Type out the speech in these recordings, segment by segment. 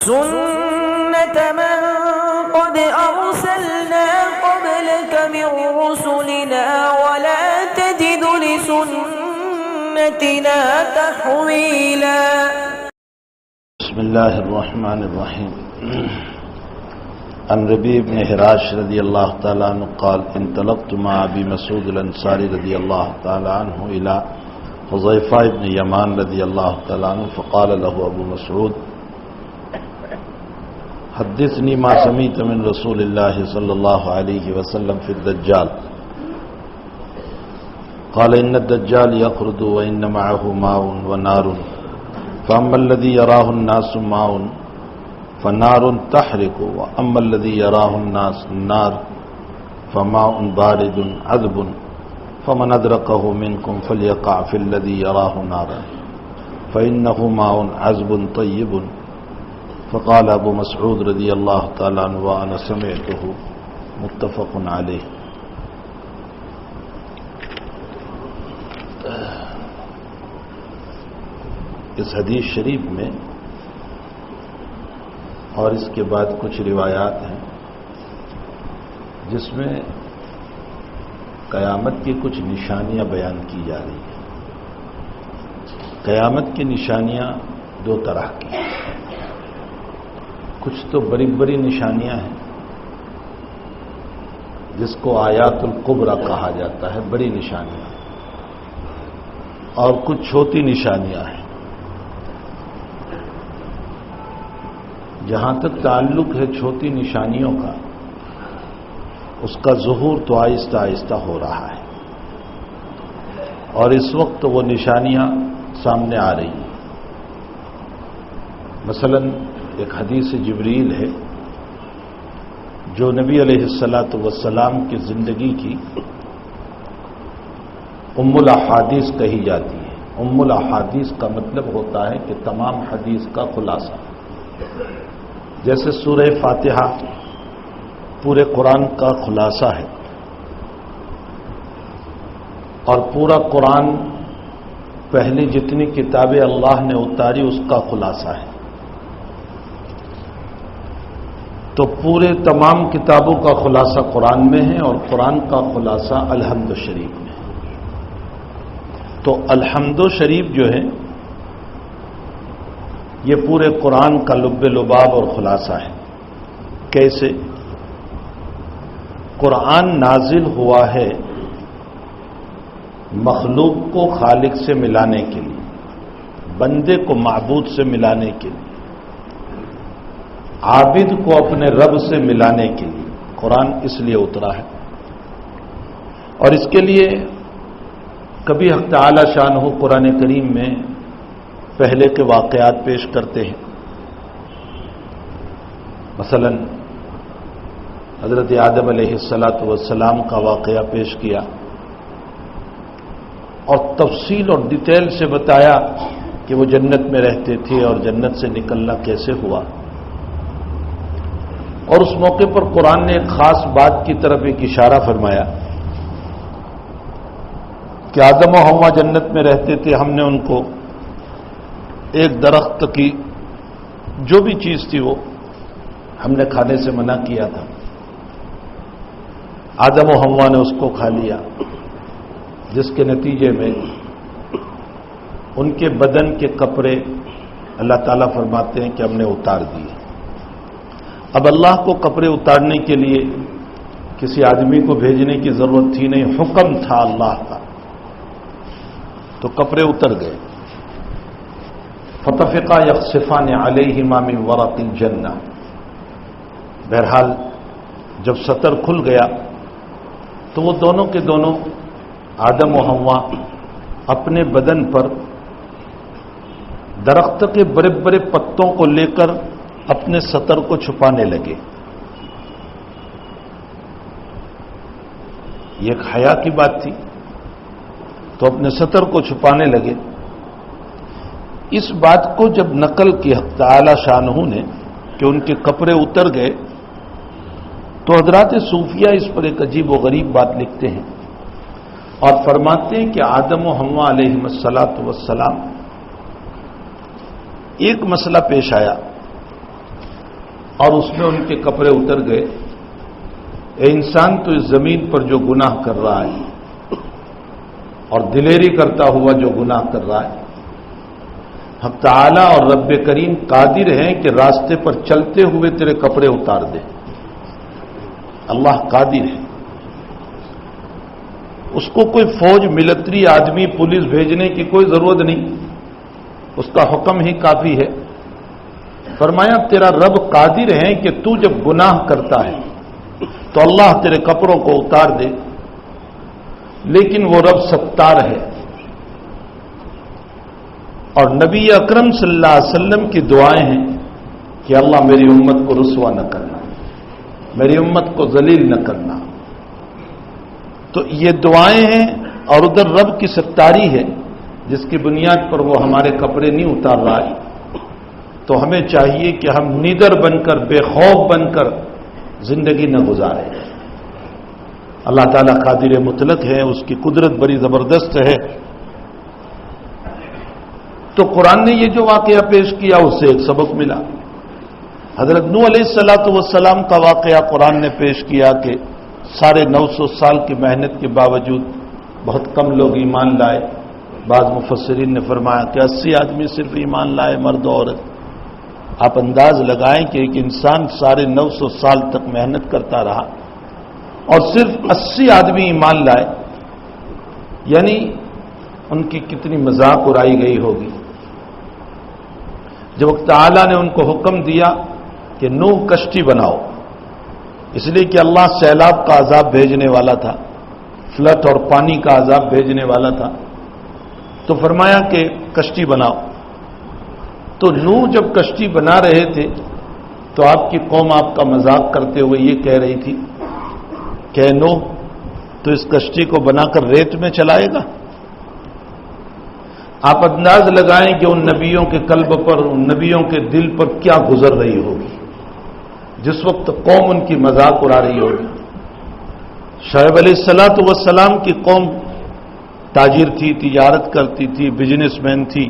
سنة من قد أرسلنا قبلك من رسلنا ولا تجد لسنتنا تحويلا. بسم الله الرحمن الرحيم. عن ربيع بن حراش رضي الله تعالى عنه قال انطلقت مع أبي مسعود الأنصاري رضي الله تعالى عنه إلى حذيفة بن يمان رضي الله تعالى عنه فقال له أبو مسعود حدثني ما سمعت من رسول الله صلى الله عليه وسلم في الدجال. قال إن الدجال يخرج وإن معه ماء ونار فأما الذي يراه الناس ماء فنار تحرق وأما الذي يراه الناس النار فماء بارد عذب فمن أدركه منكم فليقع في الذي يراه نارا فإنه ماء عذب طيب. فقال ابو مسعود رضی اللہ تعالیٰ عنہ وأنا سمعته متفق علیہ. اس حدیث شریف میں اور اس کے بعد کچھ روایات ہیں جس میں قیامت کی کچھ نشانیاں بیان کی جا رہی ہیں. قیامت کی نشانیاں دو طرح کی ہیں. کچھ تو بڑی بڑی نشانیاں ہیں جس کو آیات الکبریٰ کہا جاتا ہے، بڑی نشانیاں، اور کچھ چھوٹی نشانیاں ہیں. جہاں تک تعلق ہے چھوٹی نشانیوں کا، اس کا ظہور تو آہستہ آہستہ ہو رہا ہے اور اس وقت وہ نشانیاں سامنے آ رہی ہیں. مثلاً ایک حدیث جبریل ہے جو نبی علیہ الصلاۃ والسلام کی زندگی کی ام الاحادیث کہی جاتی ہے. ام الاحادیث کا مطلب ہوتا ہے کہ تمام حدیث کا خلاصہ. جیسے سورہ فاتحہ پورے قرآن کا خلاصہ ہے اور پورا قرآن پہلی جتنی کتابیں اللہ نے اتاری اس کا خلاصہ ہے، تو پورے تمام کتابوں کا خلاصہ قرآن میں ہے اور قرآن کا خلاصہ الحمد شریف میں ہے. تو الحمد شریف جو ہے یہ پورے قرآن کا لب لباب اور خلاصہ ہے. کیسے؟ قرآن نازل ہوا ہے مخلوق کو خالق سے ملانے کے لیے، بندے کو معبود سے ملانے کے لیے، عابد کو اپنے رب سے ملانے کے لیے قرآن اس لیے اترا ہے. اور اس کے لیے کبھی حق تعالی شان ہو قرآن کریم میں پہلے کے واقعات پیش کرتے ہیں. مثلا حضرت آدم علیہ السلام کا واقعہ پیش کیا اور تفصیل اور ڈیٹیل سے بتایا کہ وہ جنت میں رہتے تھے اور جنت سے نکلنا کیسے ہوا. اور اس موقع پر قرآن نے ایک خاص بات کی طرف ایک اشارہ فرمایا کہ آدم و حوا جنت میں رہتے تھے، ہم نے ان کو ایک درخت کی جو بھی چیز تھی وہ ہم نے کھانے سے منع کیا تھا. آدم و حوا نے اس کو کھا لیا، جس کے نتیجے میں ان کے بدن کے کپڑے اللہ تعالیٰ فرماتے ہیں کہ ہم نے اتار دیے. اب اللہ کو کپڑے اتارنے کے لیے کسی آدمی کو بھیجنے کی ضرورت تھی نہیں، حکم تھا اللہ کا، تو کپڑے اتر گئے. فطفقا یخصفان علیہما من ورق الجنہ. بہرحال جب ستر کھل گیا تو وہ دونوں کے دونوں آدم و حوا اپنے بدن پر درخت کے بڑے بڑے پتوں کو لے کر اپنے ستر کو چھپانے لگے. یہ ایک حیا کی بات تھی، تو اپنے ستر کو چھپانے لگے. اس بات کو جب نقل کی حق تعالی شانہ نے کہ ان کے کپڑے اتر گئے، تو حضرات صوفیہ اس پر ایک عجیب و غریب بات لکھتے ہیں اور فرماتے ہیں کہ آدم و حوا علیہم الصلاۃ والسلام ایک مسئلہ پیش آیا اور اس میں ان کے کپڑے اتر گئے. اے انسان، تو اس زمین پر جو گناہ کر رہا ہے اور دلیری کرتا ہوا جو گناہ کر رہا ہے، حق تعالی اور رب کریم قادر ہیں کہ راستے پر چلتے ہوئے تیرے کپڑے اتار دے. اللہ قادر ہے. اس کو کوئی فوج، ملٹری، آدمی، پولیس بھیجنے کی کوئی ضرورت نہیں، اس کا حکم ہی کافی ہے. فرمایا تیرا رب قادر ہے کہ تو جب گناہ کرتا ہے تو اللہ تیرے کپڑوں کو اتار دے، لیکن وہ رب ستار ہے. اور نبی اکرم صلی اللہ علیہ وسلم کی دعائیں ہیں کہ اللہ میری امت کو رسوا نہ کرنا، میری امت کو ذلیل نہ کرنا. تو یہ دعائیں ہیں، اور ادھر رب کی ستاری ہے جس کی بنیاد پر وہ ہمارے کپڑے نہیں اتار رہا ہے. تو ہمیں چاہیے کہ ہم نیدر بن کر، بے خوف بن کر زندگی نہ گزاریں. اللہ تعالیٰ قادر مطلق ہے، اس کی قدرت بڑی زبردست ہے. تو قرآن نے یہ جو واقعہ پیش کیا اس سے ایک سبق ملا. حضرت نوح علیہ السلام کا واقعہ قرآن نے پیش کیا کہ 950 سال کی محنت کے باوجود بہت کم لوگ ایمان لائے. بعض مفسرین نے فرمایا کہ 80 آدمی صرف ایمان لائے، مرد و عورت. آپ انداز لگائیں کہ ایک انسان 950 سال تک محنت کرتا رہا اور صرف 80 آدمی ایمان لائے، یعنی ان کی کتنی مذاق اڑائی گئی ہوگی. جب تعالیٰ نے ان کو حکم دیا کہ نوح کشتی بناؤ، اس لیے کہ اللہ سیلاب کا عذاب بھیجنے والا تھا، فلٹ اور پانی کا عذاب بھیجنے والا تھا، تو فرمایا کہ کشتی بناؤ. تو نوح جب کشتی بنا رہے تھے تو آپ کی قوم آپ کا مذاق کرتے ہوئے یہ کہہ رہی تھی کہ نوح تو اس کشتی کو بنا کر ریت میں چلائے گا. آپ انداز لگائیں کہ ان نبیوں کے قلب پر، ان نبیوں کے دل پر کیا گزر رہی ہوگی جس وقت قوم ان کی مذاق اڑا رہی ہوگی. شعیب علیہ السلام کی قوم تاجر تھی، تجارت کرتی تھی، بزنس مین تھی،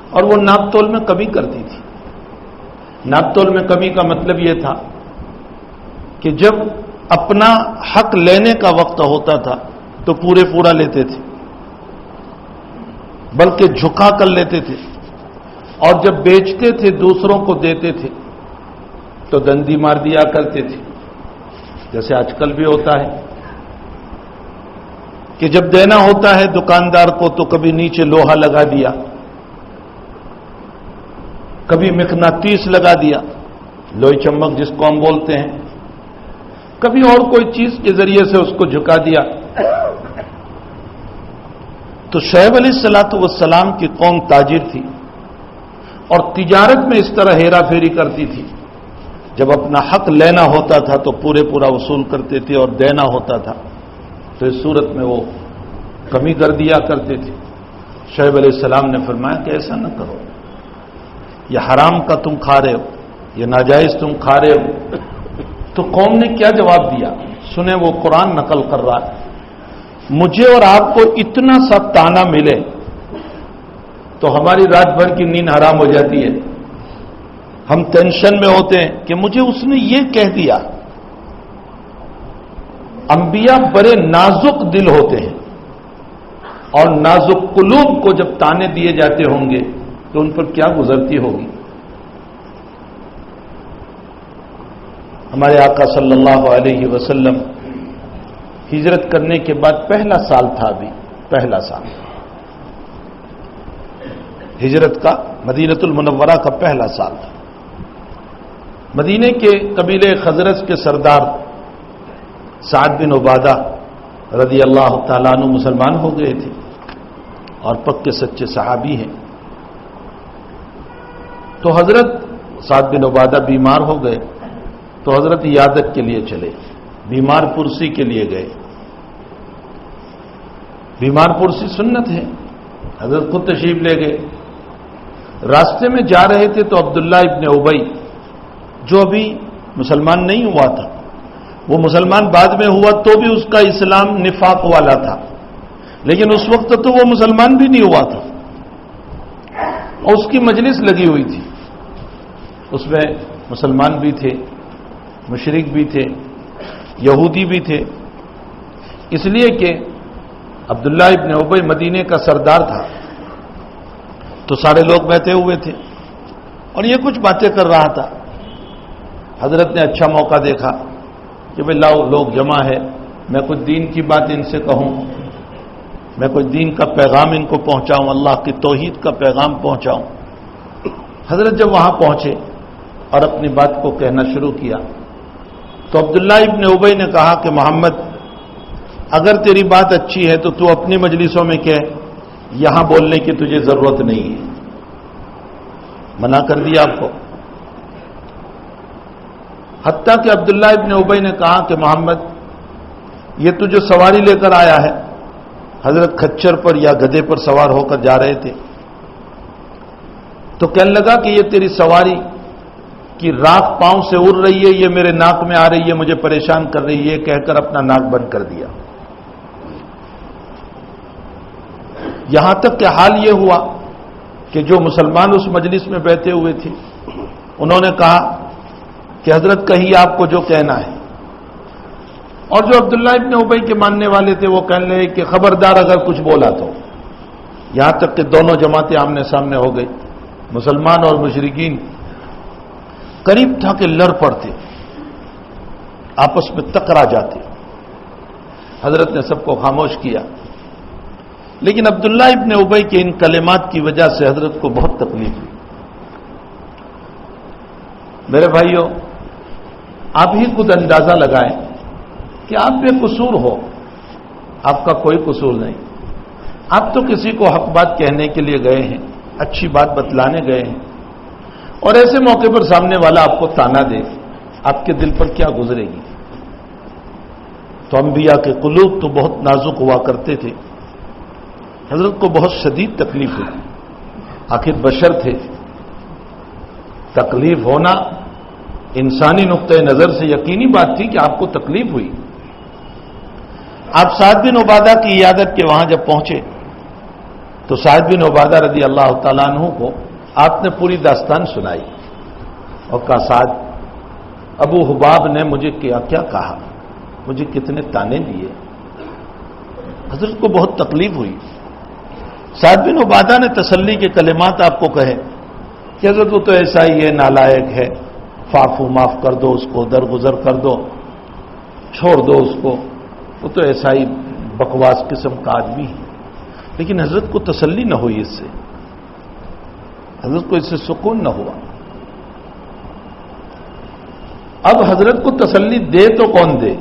اور وہ ناپ تول میں کمی کرتی تھی. ناپ تول میں کمی کا مطلب یہ تھا کہ جب اپنا حق لینے کا وقت ہوتا تھا تو پورا لیتے تھے، بلکہ جھکا کر لیتے تھے، اور جب بیچتے تھے دوسروں کو دیتے تھے تو دندی مار دیا کرتے تھے. جیسے آج کل بھی ہوتا ہے کہ جب دینا ہوتا ہے دکاندار کو تو کبھی نیچے لوہا لگا دیا، کبھی مقناطیس لگا دیا، لوہی چمک جس کو ہم بولتے ہیں، کبھی اور کوئی چیز کے ذریعے سے اس کو جھکا دیا. تو شعیب علیہ السلام کی قوم تاجر تھی اور تجارت میں اس طرح ہیرا پھیری کرتی تھی. جب اپنا حق لینا ہوتا تھا تو پورا وصول کرتے تھے، اور دینا ہوتا تھا تو اس صورت میں وہ کمی کر دیا کرتے تھے. شعیب علیہ السلام نے فرمایا کہ ایسا نہ کرو، یہ حرام کا تم کھا رہے ہو، یہ ناجائز تم کھا رہے ہو. تو قوم نے کیا جواب دیا؟ سنیں، وہ قرآن نقل کر رہا ہے. مجھے اور آپ کو اتنا سا تانا ملے تو ہماری رات بھر کی نیند حرام ہو جاتی ہے. ہم ٹینشن میں ہوتے ہیں کہ مجھے اس نے یہ کہہ دیا. انبیاء بڑے نازک دل ہوتے ہیں، اور نازک قلوب کو جب تانے دیے جاتے ہوں گے تو ان پر کیا گزرتی ہوگی. ہمارے آقا صلی اللہ علیہ وسلم ہجرت کرنے کے بعد پہلا سال تھا، ابھی پہلا سال ہجرت کا، مدینہ المنورہ کا پہلا سال تھا. مدینے کے قبیلے خزرج کے سردار سعد بن عبادہ رضی اللہ تعالیٰ عنہ مسلمان ہو گئے تھے اور پکے سچے صحابی ہیں. تو حضرت سعد بن عبادہ بیمار ہو گئے تو حضرت عیادت کے لیے چلے، بیمار پرسی کے لیے گئے. بیمار پرسی سنت ہے، حضرت خود تشریف لے گئے. راستے میں جا رہے تھے تو عبداللہ ابن ابی، جو ابھی مسلمان نہیں ہوا تھا، وہ مسلمان بعد میں ہوا تو بھی اس کا اسلام نفاق والا تھا، لیکن اس وقت تو وہ مسلمان بھی نہیں ہوا تھا، اور اس کی مجلس لگی ہوئی تھی. اس میں مسلمان بھی تھے، مشرک بھی تھے، یہودی بھی تھے، اس لیے کہ عبداللہ ابن ابی مدینے کا سردار تھا، تو سارے لوگ بیٹھے ہوئے تھے اور یہ کچھ باتیں کر رہا تھا۔ حضرت نے اچھا موقع دیکھا کہ بھئی لاؤ لوگ جمع ہے، میں کچھ دین کی بات ان سے کہوں، میں کچھ دین کا پیغام ان کو پہنچاؤں، اللہ کی توحید کا پیغام پہنچاؤں۔ حضرت جب وہاں پہنچے اور اپنی بات کو کہنا شروع کیا تو عبداللہ ابن ابی نے کہا کہ محمد، اگر تیری بات اچھی ہے تو اپنی مجلسوں میں کہہ، یہاں بولنے کی تجھے ضرورت نہیں ہے۔ منع کر دیا آپ کو۔ حتیٰ کہ عبداللہ ابن ابی نے کہا کہ محمد، یہ تو جو سواری لے کر آیا ہے، حضرت کھچر پر یا گدھے پر سوار ہو کر جا رہے تھے، تو کہنے لگا کہ یہ تیری سواری کی راکھ پاؤں سے اڑ رہی ہے، یہ میرے ناک میں آ رہی ہے، مجھے پریشان کر رہی ہے، کہہ کر اپنا ناک بند کر دیا۔ یہاں تک کہ حال یہ ہوا کہ جو مسلمان اس مجلس میں بیٹھے ہوئے تھے انہوں نے کہا کہ حضرت کہیے آپ کو جو کہنا ہے، اور جو عبداللہ ابن ابی کے ماننے والے تھے وہ کہنے لگے کہ خبردار اگر کچھ بولا تو۔ یہاں تک کہ دونوں جماعتیں آمنے سامنے ہو گئی، مسلمان اور مشرکین قریب تھا کہ لڑ پڑتے، آپس میں ٹکرا جاتے۔ حضرت نے سب کو خاموش کیا، لیکن عبداللہ ابن ابی کے ان کلمات کی وجہ سے حضرت کو بہت تکلیف ہوئی۔ میرے بھائیوں، آپ ہی خود اندازہ لگائیں کہ آپ بے قصور ہو، آپ کا کوئی قصور نہیں، آپ تو کسی کو حق بات کہنے کے لیے گئے ہیں، اچھی بات بتلانے گئے ہیں، اور ایسے موقع پر سامنے والا آپ کو تانا دے، آپ کے دل پر کیا گزرے گی؟ تو انبیاء کے قلوب تو بہت نازک ہوا کرتے تھے۔ حضرت کو بہت شدید تکلیف ہوئی، آخر بشر تھے، تکلیف ہونا انسانی نقطۂ نظر سے یقینی بات تھی کہ آپ کو تکلیف ہوئی۔ آپ سعد بن عبادہ کی عیادت کے وہاں جب پہنچے تو سعد بن عبادہ رضی اللہ تعالیٰ عنہ کو آپ نے پوری داستان سنائی اور کہا سعد، ابو حباب نے مجھے کیا کیا کہا، مجھے کتنے تانے دیے۔ حضرت کو بہت تکلیف ہوئی۔ سعد بن عبادہ نے تسلی کے کلمات آپ کو کہے کہ حضرت وہ تو ایسا ہی ہے، نالائق ہے، فعفو معاف کر دو اس کو، درگزر کر دو، چھوڑ دو اس کو، وہ تو ایسا ہی بکواس قسم کا آدمی ہے۔ لیکن حضرت کو تسلی نہ ہوئی اس سے، حضرت کو اس سے سکون نہ ہوا۔ اب حضرت کو تسلی دے تو کون دے؟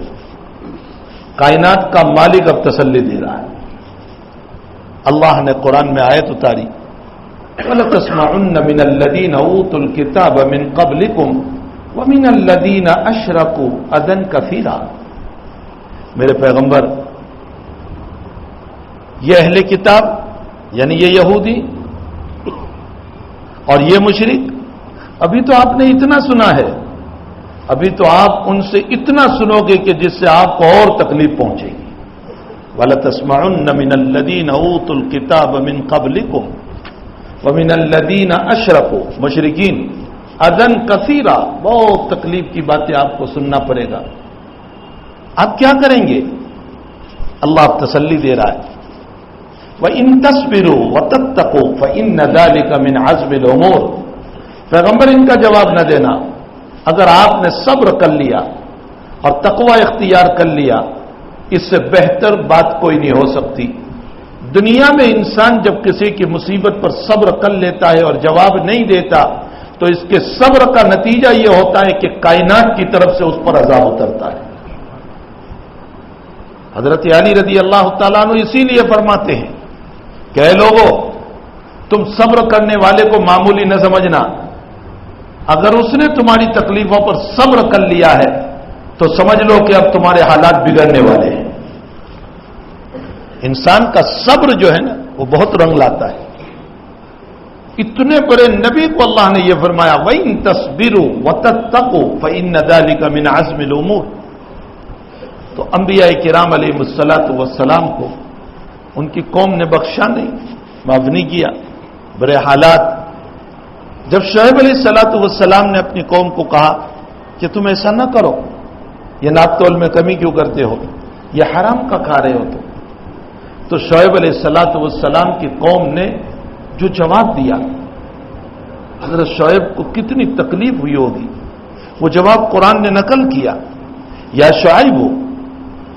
کائنات کا مالک اب تسلی دے رہا ہے۔ اللہ نے قرآن میں آیت اتاری، وَلَتَسْمَعُنَّ مِنَ الَّذِينَ أُوتُوا الْكِتَابَ مِنْ قَبْلِكُمْ وَمِنَ الَّذِينَ أَشْرَكُوا أَذًى كَثِيرًا۔ میرے پیغمبر، یہ اہل کتاب یعنی یہ یہودی اور یہ مشرک، ابھی تو آپ نے اتنا سنا ہے، ابھی تو آپ ان سے اتنا سنو گے کہ جس سے آپ کو اور تکلیف پہنچے گی۔ وَلَتَسْمَعُنَّ مِنَ الَّذِينَ أُوتُوا الْكِتَابَ مِنْ قَبْلِكُمْ وَمِنَ الَّذِينَ أَشْرَكُوا، مشرکین، اذًى كثيرا، بہت تکلیف کی باتیں آپ کو سننا پڑے گا۔ آپ کیا کریں گے؟ اللہ تسلی دے رہا ہے، وَإِن تَصْبِرُوا وَتَتَّقُوا فَإِنَّ ذَلِكَ مِنْ عَزْمِ الْأُمُورِ۔ پیغمبر ان کا جواب نہ دینا، اگر آپ نے صبر کر لیا اور تقوی اختیار کر لیا، اس سے بہتر بات کوئی نہیں ہو سکتی۔ دنیا میں انسان جب کسی کی مصیبت پر صبر کر لیتا ہے اور جواب نہیں دیتا تو اس کے صبر کا نتیجہ یہ ہوتا ہے کہ کائنات کی طرف سے اس پر عذاب اترتا ہے۔ حضرت علی رضی اللہ تعالیٰ عنہ اسی لیے فرماتے ہیں کہ اے لوگو، تم صبر کرنے والے کو معمولی نہ سمجھنا، اگر اس نے تمہاری تکلیفوں پر صبر کر لیا ہے تو سمجھ لو کہ اب تمہارے حالات بگڑنے والے ہیں۔ انسان کا صبر جو ہے نا وہ بہت رنگ لاتا ہے۔ اتنے بڑے نبی کو اللہ نے یہ فرمایا، وَإِن تَصْبِرُوا وَتَتَّقُوا فَإِنَّ ذَلِكَ مِنْ عَزْمِ الْأُمُورِ۔ تو انبیاء کرام علیہ الصلاۃ والسلام کو ان کی قوم نے بخشا نہیں، معاف نہیں کیا، برے حالات جب شعیب علیہ السلام نے اپنی قوم کو کہا کہ تم ایسا نہ کرو، یہ ناپ تول میں کمی کیوں کرتے ہو، یہ حرام کا کھا رہے ہو تو شعیب علیہ السلام کی قوم نے جو جواب دیا، حضرت شعیب کو کتنی تکلیف ہوئی ہوگی، وہ جواب قرآن نے نقل کیا، یا شعیب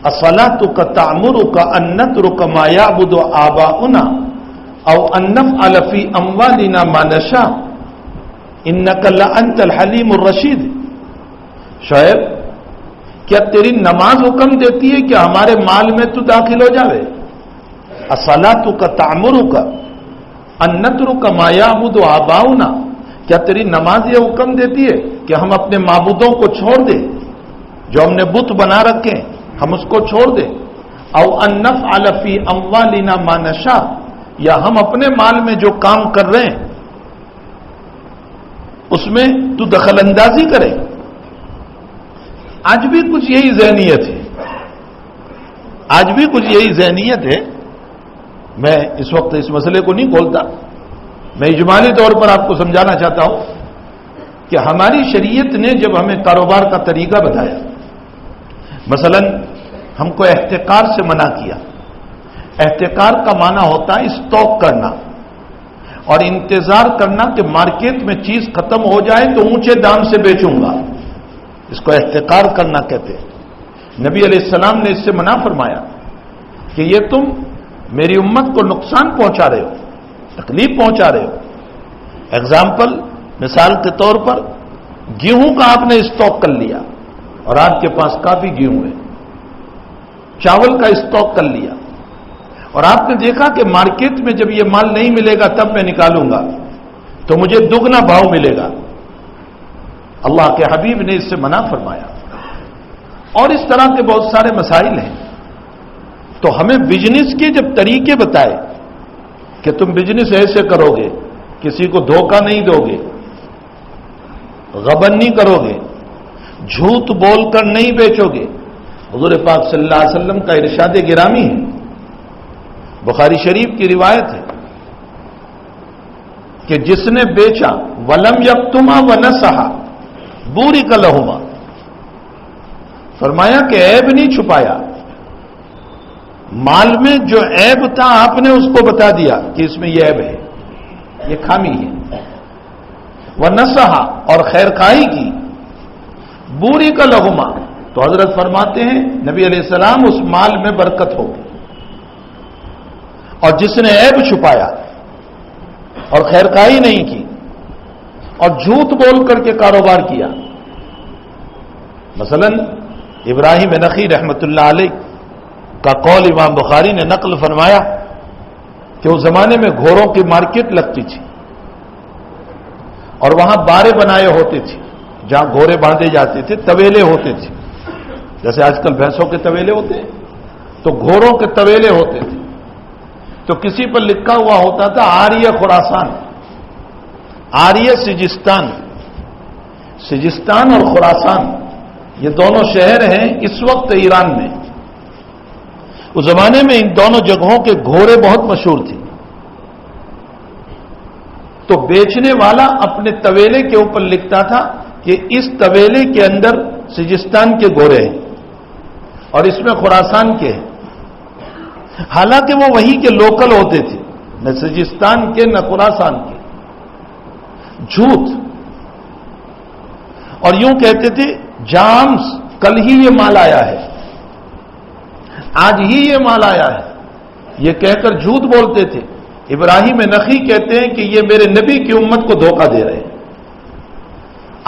اصلاتک تأمرک ان نترک ما یعبد آباؤنا او ان نفعل فی اموالنا ما نشاء انک لانت الحلیم الرشید۔ شعیب، کیا تیری نماز حکم دیتی ہے کہ ہمارے مال میں تو داخل ہو جاوے؟ اصلاتک تأمرک ان نترک ما یعبد آباؤنا، کیا تیری نماز یہ حکم دیتی ہے کہ ہم اپنے معبودوں کو چھوڑ دیں، جو ہم نے بت بنا رکھے ہیں ہم اس کو چھوڑ دیں؟ او ان نفعل فی اموالنا ما نشاء، یا ہم اپنے مال میں جو کام کر رہے ہیں اس میں تو دخل اندازی کرے؟ آج بھی کچھ یہی ذہنیت ہے، آج بھی کچھ یہی ذہنیت ہے۔ میں اس وقت اس مسئلے کو نہیں کھولتا، میں اجمالی طور پر آپ کو سمجھانا چاہتا ہوں کہ ہماری شریعت نے جب ہمیں کاروبار کا طریقہ بتایا، مثلا ہم کو احتکار سے منع کیا۔ احتکار کا معنی ہوتا ہے اسٹاک کرنا اور انتظار کرنا کہ مارکیٹ میں چیز ختم ہو جائے تو اونچے دام سے بیچوں گا، اس کو احتکار کرنا کہتے ہیں۔ نبی علیہ السلام نے اس سے منع فرمایا کہ یہ تم میری امت کو نقصان پہنچا رہے ہو، تکلیف پہنچا رہے ہو۔ ایگزامپل، مثال کے طور پر گیہوں کا آپ نے اسٹاک کر لیا اور آپ کے پاس کافی گیہوں ہے، چاول کا اسٹاک کر لیا اور آپ نے دیکھا کہ مارکیٹ میں جب یہ مال نہیں ملے گا تب میں نکالوں گا تو مجھے دگنا بھاؤ ملے گا۔ اللہ کے حبیب نے اس سے منع فرمایا، اور اس طرح کے بہت سارے مسائل ہیں۔ تو ہمیں بزنس کے جب طریقے بتائے کہ تم بزنس ایسے کرو گے، کسی کو دھوکہ نہیں دو گے، غبن نہیں کرو گے، جھوٹ بول کر نہیں بیچو گے، حضور پاک صلی اللہ علیہ وسلم کا ارشاد گرامی ہے، بخاری شریف کی روایت ہے کہ جس نے بیچا ولم یکتما ونصحا بورک لہما، فرمایا کہ عیب نہیں چھپایا، مال میں جو عیب تھا آپ نے اس کو بتا دیا کہ اس میں یہ عیب ہے، یہ خامی ہے، ونصحا اور خیر خواہی کی، بورک لہما، تو حضرت فرماتے ہیں نبی علیہ السلام اس مال میں برکت ہوگی۔ اور جس نے عیب چھپایا اور خیرخواہی نہیں کی اور جھوٹ بول کر کے کاروبار کیا، مثلا ابراہیم نخعی رحمۃ اللہ علیہ کا قول امام بخاری نے نقل فرمایا کہ اس زمانے میں گھوڑوں کی مارکیٹ لگتی تھی اور وہاں بارے بنائے ہوتے تھے جہاں گھوڑے باندھے جاتے تھے، طویلے ہوتے تھے، جیسے آج کل بھینسوں کے طویلے ہوتے ہیں تو گھوڑوں کے طویلے ہوتے تھے، تو کسی پر لکھا ہوا ہوتا تھا آریہ خراسان، آریہ سجستان، سجستان اور خراسان یہ دونوں شہر ہیں اس وقت ایران میں۔ اس زمانے میں ان دونوں جگہوں کے گھوڑے بہت مشہور تھے، تو بیچنے والا اپنے طویلے کے اوپر لکھتا تھا کہ اس طویلے کے اندر سجستان کے گھوڑے ہیں اور اس میں خراسان کے ہیں، حالانکہ وہ وہیں کے لوکل ہوتے تھے، نہ سجستان کے نہ خراسان کے، جھوٹ۔ اور یوں کہتے تھے جامس کل ہی یہ مال آیا ہے، آج ہی یہ مال آیا ہے، یہ کہہ کر جھوٹ بولتے تھے۔ ابراہیم نخعی کہتے ہیں کہ یہ میرے نبی کی امت کو دھوکہ دے رہے ہیں۔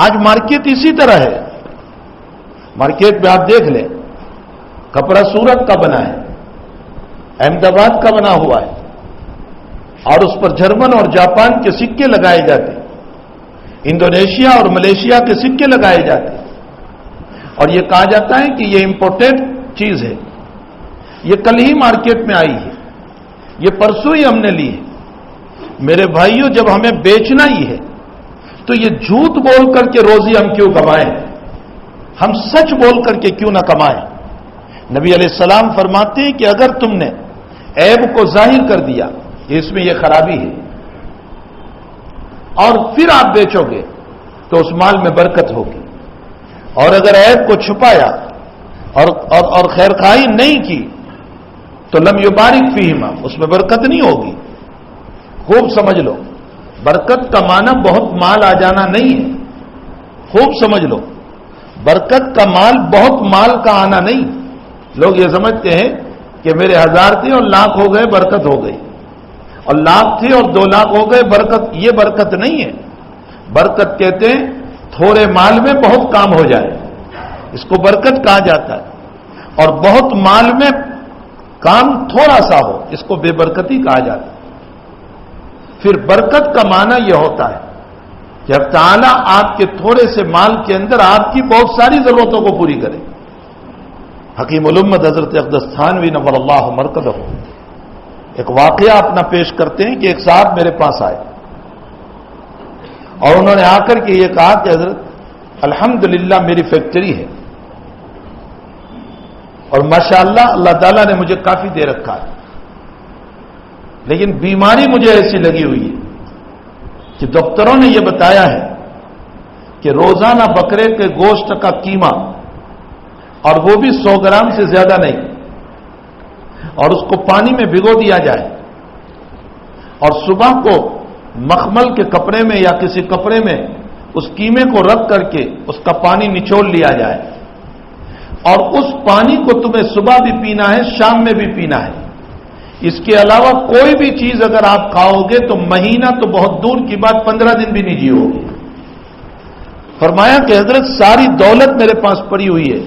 آج مارکیٹ اسی طرح ہے، مارکیٹ میں آپ دیکھ لیں، کپڑا سورت کا بنا ہے، احمد آباد کا بنا ہوا ہے اور اس پر جرمن اور جاپان کے سکے لگائے جاتے، انڈونیشیا اور ملیشیا کے سکے لگائے جاتے، اور یہ کہا جاتا ہے کہ یہ امپورٹڈ چیز ہے، یہ کل ہی مارکیٹ میں آئی ہے، یہ پرسوں ہی ہم نے لی ہے۔ میرے بھائیوں، جب ہمیں بیچنا ہی ہے تو یہ جھوٹ بول کر کے روزی ہم کیوں کمائیں؟ ہم سچ بول کر کے کیوں نہ کمائیں؟ نبی علیہ السلام فرماتے ہیں کہ اگر تم نے عیب کو ظاہر کر دیا، اس میں یہ خرابی ہے۔ اور پھر آپ بیچو گے تو اس مال میں برکت ہوگی. اور اگر عیب کو چھپایا اور خیر خواہی نہیں کی تو لم یبارک فیہما، اس میں برکت نہیں ہوگی. خوب سمجھ لو، برکت کا معنی بہت مال آ جانا نہیں ہے. خوب سمجھ لو، برکت کا مال بہت مال کا آنا نہیں. لوگ یہ سمجھتے ہیں کہ میرے 1000 تھے اور لاکھ ہو گئے برکت ہو گئی، اور لاکھ تھے اور 2 لاکھ ہو گئے برکت. یہ برکت نہیں ہے. برکت کہتے ہیں تھوڑے مال میں بہت کام ہو جائے، اس کو برکت کہا جاتا ہے. اور بہت مال میں کام تھوڑا سا ہو، اس کو بے برکتی کہا جاتا ہے. پھر برکت کا معنی یہ ہوتا ہے کہ اب تعالیٰ آپ کے تھوڑے سے مال کے اندر آپ کی بہت ساری ضرورتوں کو پوری کرے. حکیم الامت حضرت اقدس تھانوی نور اللہ مرکزہ ایک واقعہ اپنا پیش کرتے ہیں کہ ایک صاحب میرے پاس آئے اور انہوں نے آ کر کے یہ کہا کہ حضرت الحمدللہ میری فیکٹری ہے اور ماشاءاللہ اللہ تعالیٰ نے مجھے کافی دے رکھا ہے، لیکن بیماری مجھے ایسی لگی ہوئی ہے کہ ڈاکٹروں نے یہ بتایا ہے کہ روزانہ بکرے کے گوشت کا قیمہ، اور وہ بھی 100 گرام سے زیادہ نہیں، اور اس کو پانی میں بھگو دیا جائے اور صبح کو مخمل کے کپڑے میں یا کسی کپڑے میں اس قیمے کو رکھ کر کے اس کا پانی نچوڑ لیا جائے، اور اس پانی کو تمہیں صبح بھی پینا ہے شام میں بھی پینا ہے. اس کے علاوہ کوئی بھی چیز اگر آپ کھاؤ گے تو مہینہ تو بہت دور کی بات 15 دن بھی نہیں جیو گے. فرمایا کہ حضرت ساری دولت میرے پاس پڑی ہوئی ہے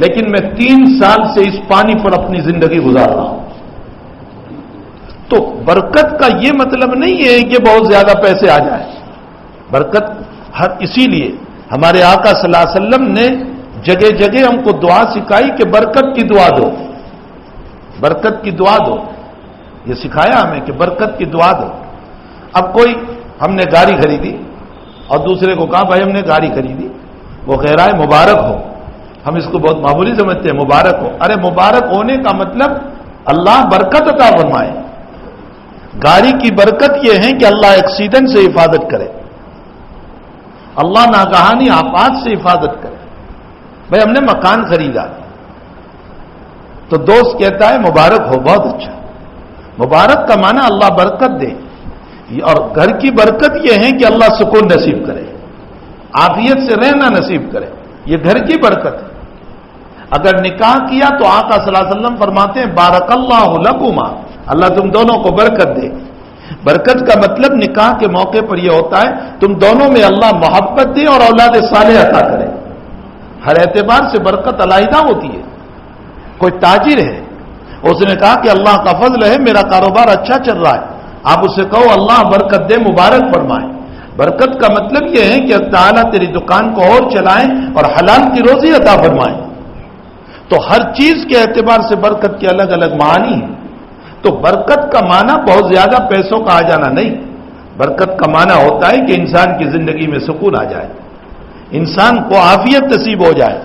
لیکن میں 3 سال سے اس پانی پر اپنی زندگی گزار رہا ہوں. تو برکت کا یہ مطلب نہیں ہے کہ بہت زیادہ پیسے آ جائیں. برکت اسی لیے ہمارے آقا صلی اللہ علیہ وسلم نے جگہ جگہ ہم کو دعا سکھائی کہ برکت کی دعا دو، برکت کی دعا دو. یہ سکھایا ہمیں کہ برکت کی دعا دو. اب ہم نے گاڑی خریدی اور دوسرے کو کہا بھائی ہم نے گاڑی خریدی، وہ کہہ رہا ہے مبارک ہو. ہم اس کو بہت معمولی سمجھتے ہیں، مبارک ہو. ارے مبارک ہونے کا مطلب اللہ برکت عطا فرمائے. گاڑی کی برکت یہ ہے کہ اللہ ایکسیڈنٹ سے حفاظت کرے، اللہ ناگہانی آفات سے حفاظت کرے. بھائی ہم نے مکان خریدا تو دوست کہتا ہے مبارک ہو، بہت اچھا. مبارک کا معنی اللہ برکت دے. اور گھر کی برکت یہ ہے کہ اللہ سکون نصیب کرے، عافیت سے رہنا نصیب کرے. یہ گھر کی برکت ہے. اگر نکاح کیا تو آقا صلی اللہ علیہ وسلم فرماتے ہیں بارک اللہ لکما، اللہ تم دونوں کو برکت دے. برکت کا مطلب نکاح کے موقع پر یہ ہوتا ہے تم دونوں میں اللہ محبت دے اور اولاد صالح عطا کرے. ہر اعتبار سے برکت علیحدہ ہوتی ہے. کوئی تاجر ہے، اس نے کہا کہ اللہ کا فضل ہے میرا کاروبار اچھا چل رہا ہے، آپ اسے کہو اللہ برکت دے، مبارک فرمائے. برکت کا مطلب یہ ہے کہ تعالیٰ تیری دکان کو اور چلائیں اور حلال کی روزی عطا فرمائیں. تو ہر چیز کے اعتبار سے برکت کے الگ الگ معنی ہیں. تو برکت کا معنی بہت زیادہ پیسوں کا آ جانا نہیں. برکت کا معنی ہوتا ہے کہ انسان کی زندگی میں سکون آ جائے، انسان کو عافیت نصیب ہو جائے،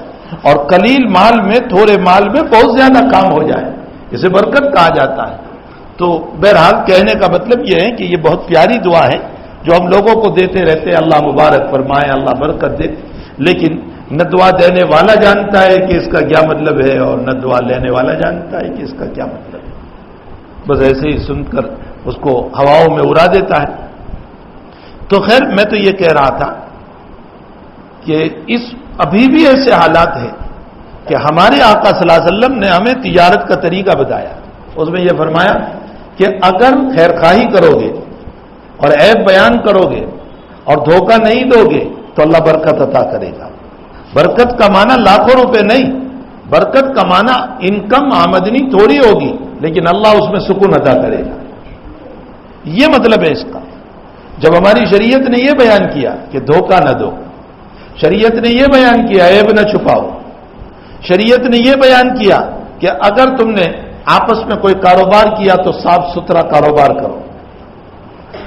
اور قلیل مال میں تھوڑے مال میں بہت زیادہ کام ہو جائے. اسے برکت کہا جاتا ہے. تو بہرحال کہنے کا مطلب یہ ہے کہ یہ بہت پیاری دعا ہے جو ہم لوگوں کو دیتے رہتے ہیں، اللہ مبارک فرمائے، اللہ برکت دے. لیکن نہ دعا دینے والا جانتا ہے کہ اس کا کیا مطلب ہے اور نہ دعا لینے والا جانتا ہے کہ اس کا کیا مطلب ہے. بس ایسے ہی سن کر اس کو ہواؤں میں اڑا دیتا ہے. تو خیر میں تو یہ کہہ رہا تھا کہ ابھی بھی ایسے حالات ہیں کہ ہمارے آقا صلی اللہ علیہ وسلم نے ہمیں تجارت کا طریقہ بتایا. اس میں یہ فرمایا کہ اگر خیر خواہی کرو گے اور عیب بیان کرو گے اور دھوکہ نہیں دو گے تو اللہ برکت عطا کرے گا. برکت کا معنی لاکھوں روپے نہیں، برکت کا معنی انکم آمدنی تھوڑی ہوگی لیکن اللہ اس میں سکون عطا کرے گا. یہ مطلب ہے اس کا. جب ہماری شریعت نے یہ بیان کیا کہ دھوکہ نہ دو، شریعت نے یہ بیان کیا عیب نہ چھپاؤ، شریعت نے یہ بیان کیا کہ اگر تم نے آپس میں کوئی کاروبار کیا تو صاف ستھرا کاروبار کرو.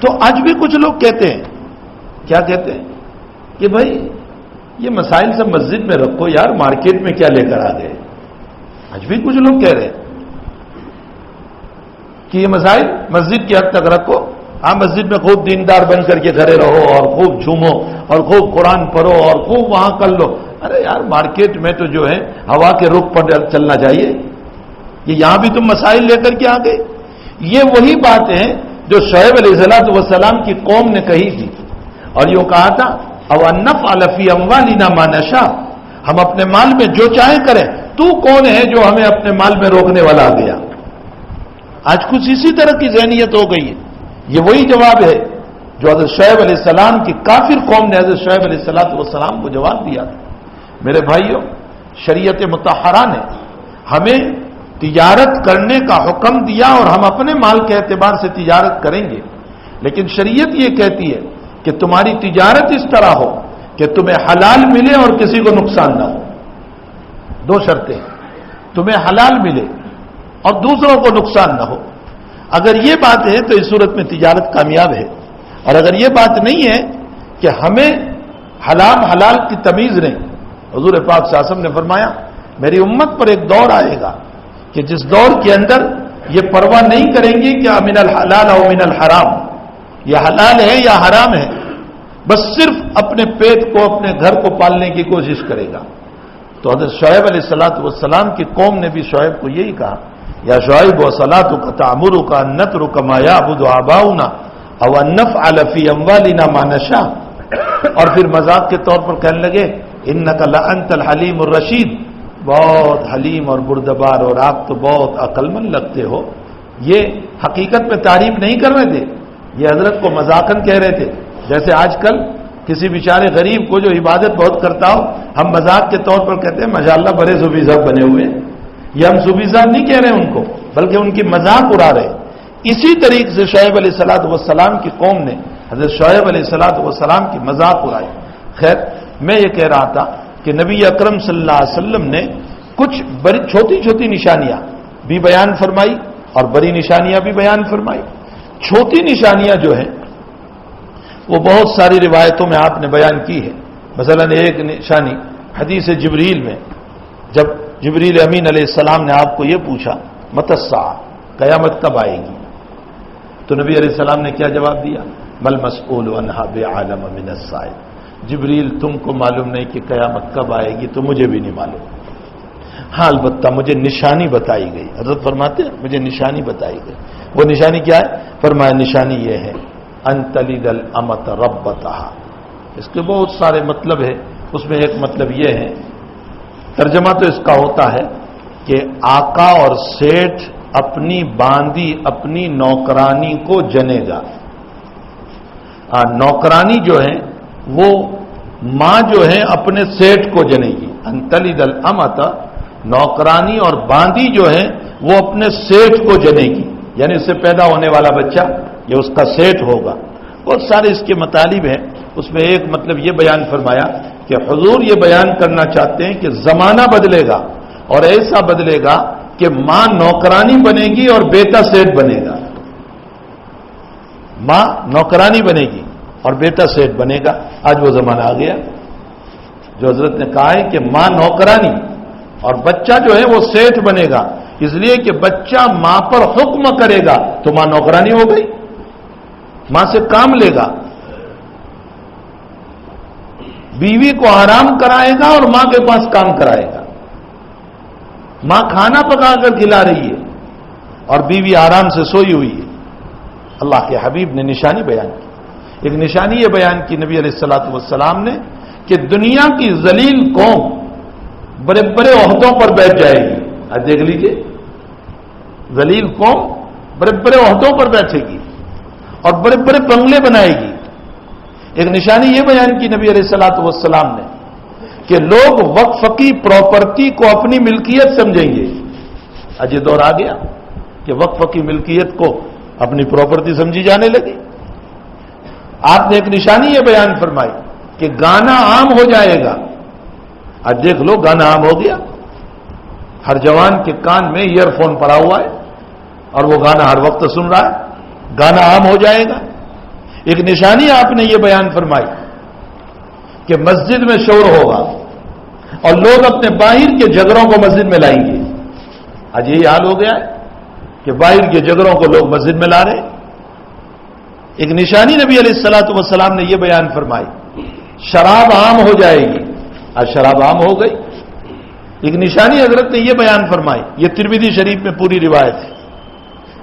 تو آج بھی کچھ لوگ کہتے ہیں، کیا کہتے ہیں کہ بھائی یہ مسائل سب مسجد میں رکھو یار، مارکیٹ میں کیا لے کر آ گئے. آج بھی کچھ لوگ کہہ رہے ہیں کہ یہ مسائل مسجد کی حد تک رکھو، ہاں مسجد میں خوب دیندار بن کر کے کھڑے رہو اور خوب جھومو اور خوب قرآن پڑھو اور خوب وہاں کر لو. ارے یار مارکیٹ میں تو جو ہے ہوا کے رخ پر چلنا چاہیے. یہ یہاں بھی تم مسائل لے کر کے آ گئے. یہ وہی بات ہے جو شعیب علیہ السلام کی قوم نے کہی تھی اور یہ کہا تھا اَوَنَّفْعَلَ فِي أَمْوَالِنَا مَا نَشَاءُ، ہم اپنے مال میں جو چاہیں کریں. تو کون ہے جو ہمیں اپنے مال میں روکنے والا آ گیا؟ آج کچھ اسی طرح کی ذہنیت ہو گئی ہے. یہ وہی جواب ہے جو حضرت شعیب علیہ السلام کی کافر قوم نے حضرت شعیب علیہ السلام کو جواب دیا تھا. میرے بھائیوں، شریعت مطہرہ نے ہمیں تجارت کرنے کا حکم دیا اور ہم اپنے مال کے اعتبار سے تجارت کریں گے، لیکن شریعت یہ کہتی ہے کہ تمہاری تجارت اس طرح ہو کہ تمہیں حلال ملے اور کسی کو نقصان نہ ہو. دو شرطیں، تمہیں حلال ملے اور دوسروں کو نقصان نہ ہو. اگر یہ بات ہے تو اس صورت میں تجارت کامیاب ہے. اور اگر یہ بات نہیں ہے کہ ہمیں حرام حلال کی تمیز نہیں. حضور پاک صلی اللہ علیہ وسلم نے فرمایا میری امت پر ایک دور آئے گا کہ جس دور کے اندر یہ پرواہ نہیں کریں گے کہ من الحلال او من الحرام، یہ حلال ہے یا حرام ہے، بس صرف اپنے پیٹ کو اپنے گھر کو پالنے کی کوشش کرے گا. تو حضرت شعیب علیہ السلام کی قوم نے بھی شعیب کو یہی کہا یا شعیب وصلاتک تأمرک ان نترک ما یعبد آباؤنا او ان نفعل فی اموالنا ما نشاء. اور پھر مذاق کے طور پر کہنے لگے انک لانت الحلیم الرشید، بہت حلیم اور بردبار اور آپ تو بہت عقل مند لگتے ہو. یہ حقیقت میں تعریف نہیں کر رہے تھے، یہ حضرت کو مذاقاً کہہ رہے تھے. جیسے آج کل کسی بیچارے غریب کو جو عبادت بہت کرتا ہو ہم مذاق کے طور پر کہتے ہیں ماشاءاللہ بڑے صوفی صاحب بنے ہوئے ہیں. یہ ہم صوفی صاحب نہیں کہہ رہے ہیں ان کو، بلکہ ان کی مذاق اڑا رہے. اسی طریقے سے شعیب علیہ السلام کی قوم نے حضرت شعیب علیہ السلام کی مذاق اڑائی. خیر، میں یہ کہہ رہا تھا کہ نبی اکرم صلی اللہ علیہ وسلم نے کچھ بڑی چھوٹی چھوٹی نشانیاں بھی بیان فرمائی اور بڑی نشانیاں بھی بیان فرمائی. چھوٹی نشانیاں جو ہیں وہ بہت ساری روایتوں میں آپ نے بیان کی ہے. مثلا ایک نشانی حدیث جبریل میں جب جبریل امین علیہ السلام نے آپ کو یہ پوچھا متی الساعہ، قیامت کب آئے گی، تو نبی علیہ السلام نے کیا جواب دیا؟ مل مسئول عنہا بعالم من السائل. جبریل تم کو معلوم نہیں کہ قیامت کب آئے گی تو مجھے بھی نہیں معلوم. ہاں البتہ مجھے نشانی بتائی گئی. حضرت فرماتے ہیں مجھے نشانی بتائی گئی. وہ نشانی کیا ہے؟ فرمایا نشانی یہ ہے ان تلد الامۃ ربتہا. اس کے بہت سارے مطلب ہے، اس میں ایک مطلب یہ ہے، ترجمہ تو اس کا ہوتا ہے کہ آقا اور سیٹھ اپنی باندی اپنی نوکرانی کو جنے گا. نوکرانی جو ہے وہ ماں جو ہے اپنے سیٹھ کو جنے گی. ان تلد الامۃ، نوکرانی اور باندی جو ہے وہ اپنے سیٹھ کو جنے گی، یعنی اس سے پیدا ہونے والا بچہ یہ اس کا سیٹھ ہوگا. بہت سارے اس کے مطالب ہیں. اس میں ایک مطلب یہ بیان فرمایا کہ حضور یہ بیان کرنا چاہتے ہیں کہ زمانہ بدلے گا اور ایسا بدلے گا کہ ماں نوکرانی بنے گی اور بیٹا سیٹھ بنے گا. ماں نوکرانی بنے گی اور بیٹا سیٹھ بنے گا. آج وہ زمانہ آ گیا جو حضرت نے کہا ہے کہ ماں نوکرانی اور بچہ جو ہے وہ سیٹھ بنے گا. اس لیے کہ بچہ ماں پر حکم کرے گا تو ماں نوکرانی ہو گئی، ماں سے کام لے گا. بیوی کو آرام کرائے گا اور ماں کے پاس کام کرائے گا. ماں کھانا پکا کر کھلا رہی ہے اور بیوی آرام سے سوئی ہوئی ہے. اللہ کے حبیب نے نشانی بیان کی. ایک نشانی یہ بیان کی نبی علیہ السلام نے کہ دنیا کی ذلیل قوم بڑے بڑے عہدوں پر بیٹھ جائے گی. آج دیکھ لیجیے، ذلیل قوم بڑے بڑے عہدوں پر بیٹھے گی اور بڑے بڑے بنگلے بنائے گی. ایک نشانی یہ بیان کی نبی علیہ السلام نے کہ لوگ وقف کی پراپرٹی کو اپنی ملکیت سمجھیں گے. آج یہ دور آ گیا کہ وقف کی ملکیت کو اپنی پراپرٹی سمجھی جانے لگی. آپ نے ایک نشانی یہ بیان فرمائی کہ گانا عام ہو جائے گا. آج دیکھ لو گانا عام ہو گیا. ہر جوان کے کان میں ایئر فون پڑا ہوا ہے اور وہ گانا ہر وقت سن رہا ہے. گانا عام ہو جائے گا. ایک نشانی آپ نے یہ بیان فرمائی کہ مسجد میں شور ہوگا اور لوگ اپنے باہر کے جھگڑوں کو مسجد میں لائیں گے. آج یہی حال ہو گیا ہے کہ باہر کے جھگڑوں کو لوگ مسجد میں لا رہے ہیں. ایک نشانی نبی علیہ الصلوۃ والسلام نے یہ بیان فرمائی، شراب عام ہو جائے گی، آج شراب عام ہو گئی۔ ایک نشانی حضرت نے یہ بیان فرمائی، یہ ترمذی شریف میں پوری روایت ہے۔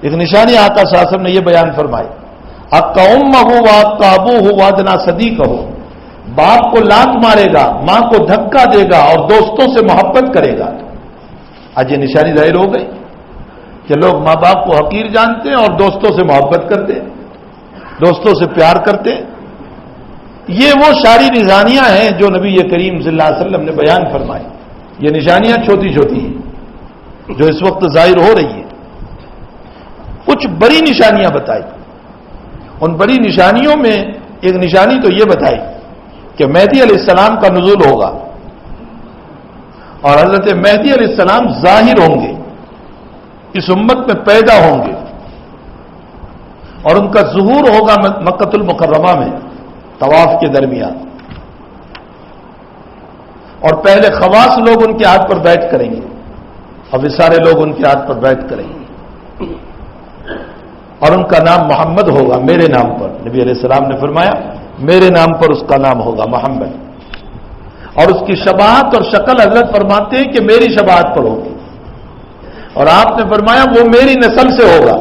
ایک نشانی آقا صلی اللہ علیہ وسلم نے یہ بیان فرمائی، اقا امہ واقا ابوہ وادنا صدیقہ، باپ کو لات مارے گا، ماں کو دھکا دے گا اور دوستوں سے محبت کرے گا۔ آج یہ نشانی ظاہر ہو گئی کہ لوگ ماں باپ کو حقیر جانتے ہیں اور دوستوں سے محبت کرتے ہیں، دوستوں سے پیار کرتے ہیں۔ یہ وہ ساری نشانیاں ہیں جو نبی کریم صلی اللہ علیہ وسلم نے بیان فرمائی۔ یہ نشانیاں چھوٹی چھوٹی ہیں جو اس وقت ظاہر ہو رہی ہیں۔ کچھ بڑی نشانیاں بتائی، ان بڑی نشانیوں میں ایک نشانی تو یہ بتائی کہ مہدی علیہ السلام کا نزول ہوگا اور حضرت مہدی علیہ السلام ظاہر ہوں گے، اس امت میں پیدا ہوں گے اور ان کا ظہور ہوگا مکۃ المکرمہ میں طواف کے درمیان، اور پہلے خواص لوگ ان کے ہاتھ پر بیٹھ کریں گے اور وہ سارے لوگ ان کے ہاتھ پر بیٹھ کریں گے اور ان کا نام محمد ہوگا، میرے نام پر۔ نبی علیہ السلام نے فرمایا میرے نام پر اس کا نام ہوگا محمد، اور اس کی شباہت اور شکل حضرت فرماتے ہیں کہ میری شباہت پر ہوگی، اور آپ نے فرمایا وہ میری نسل سے ہوگا،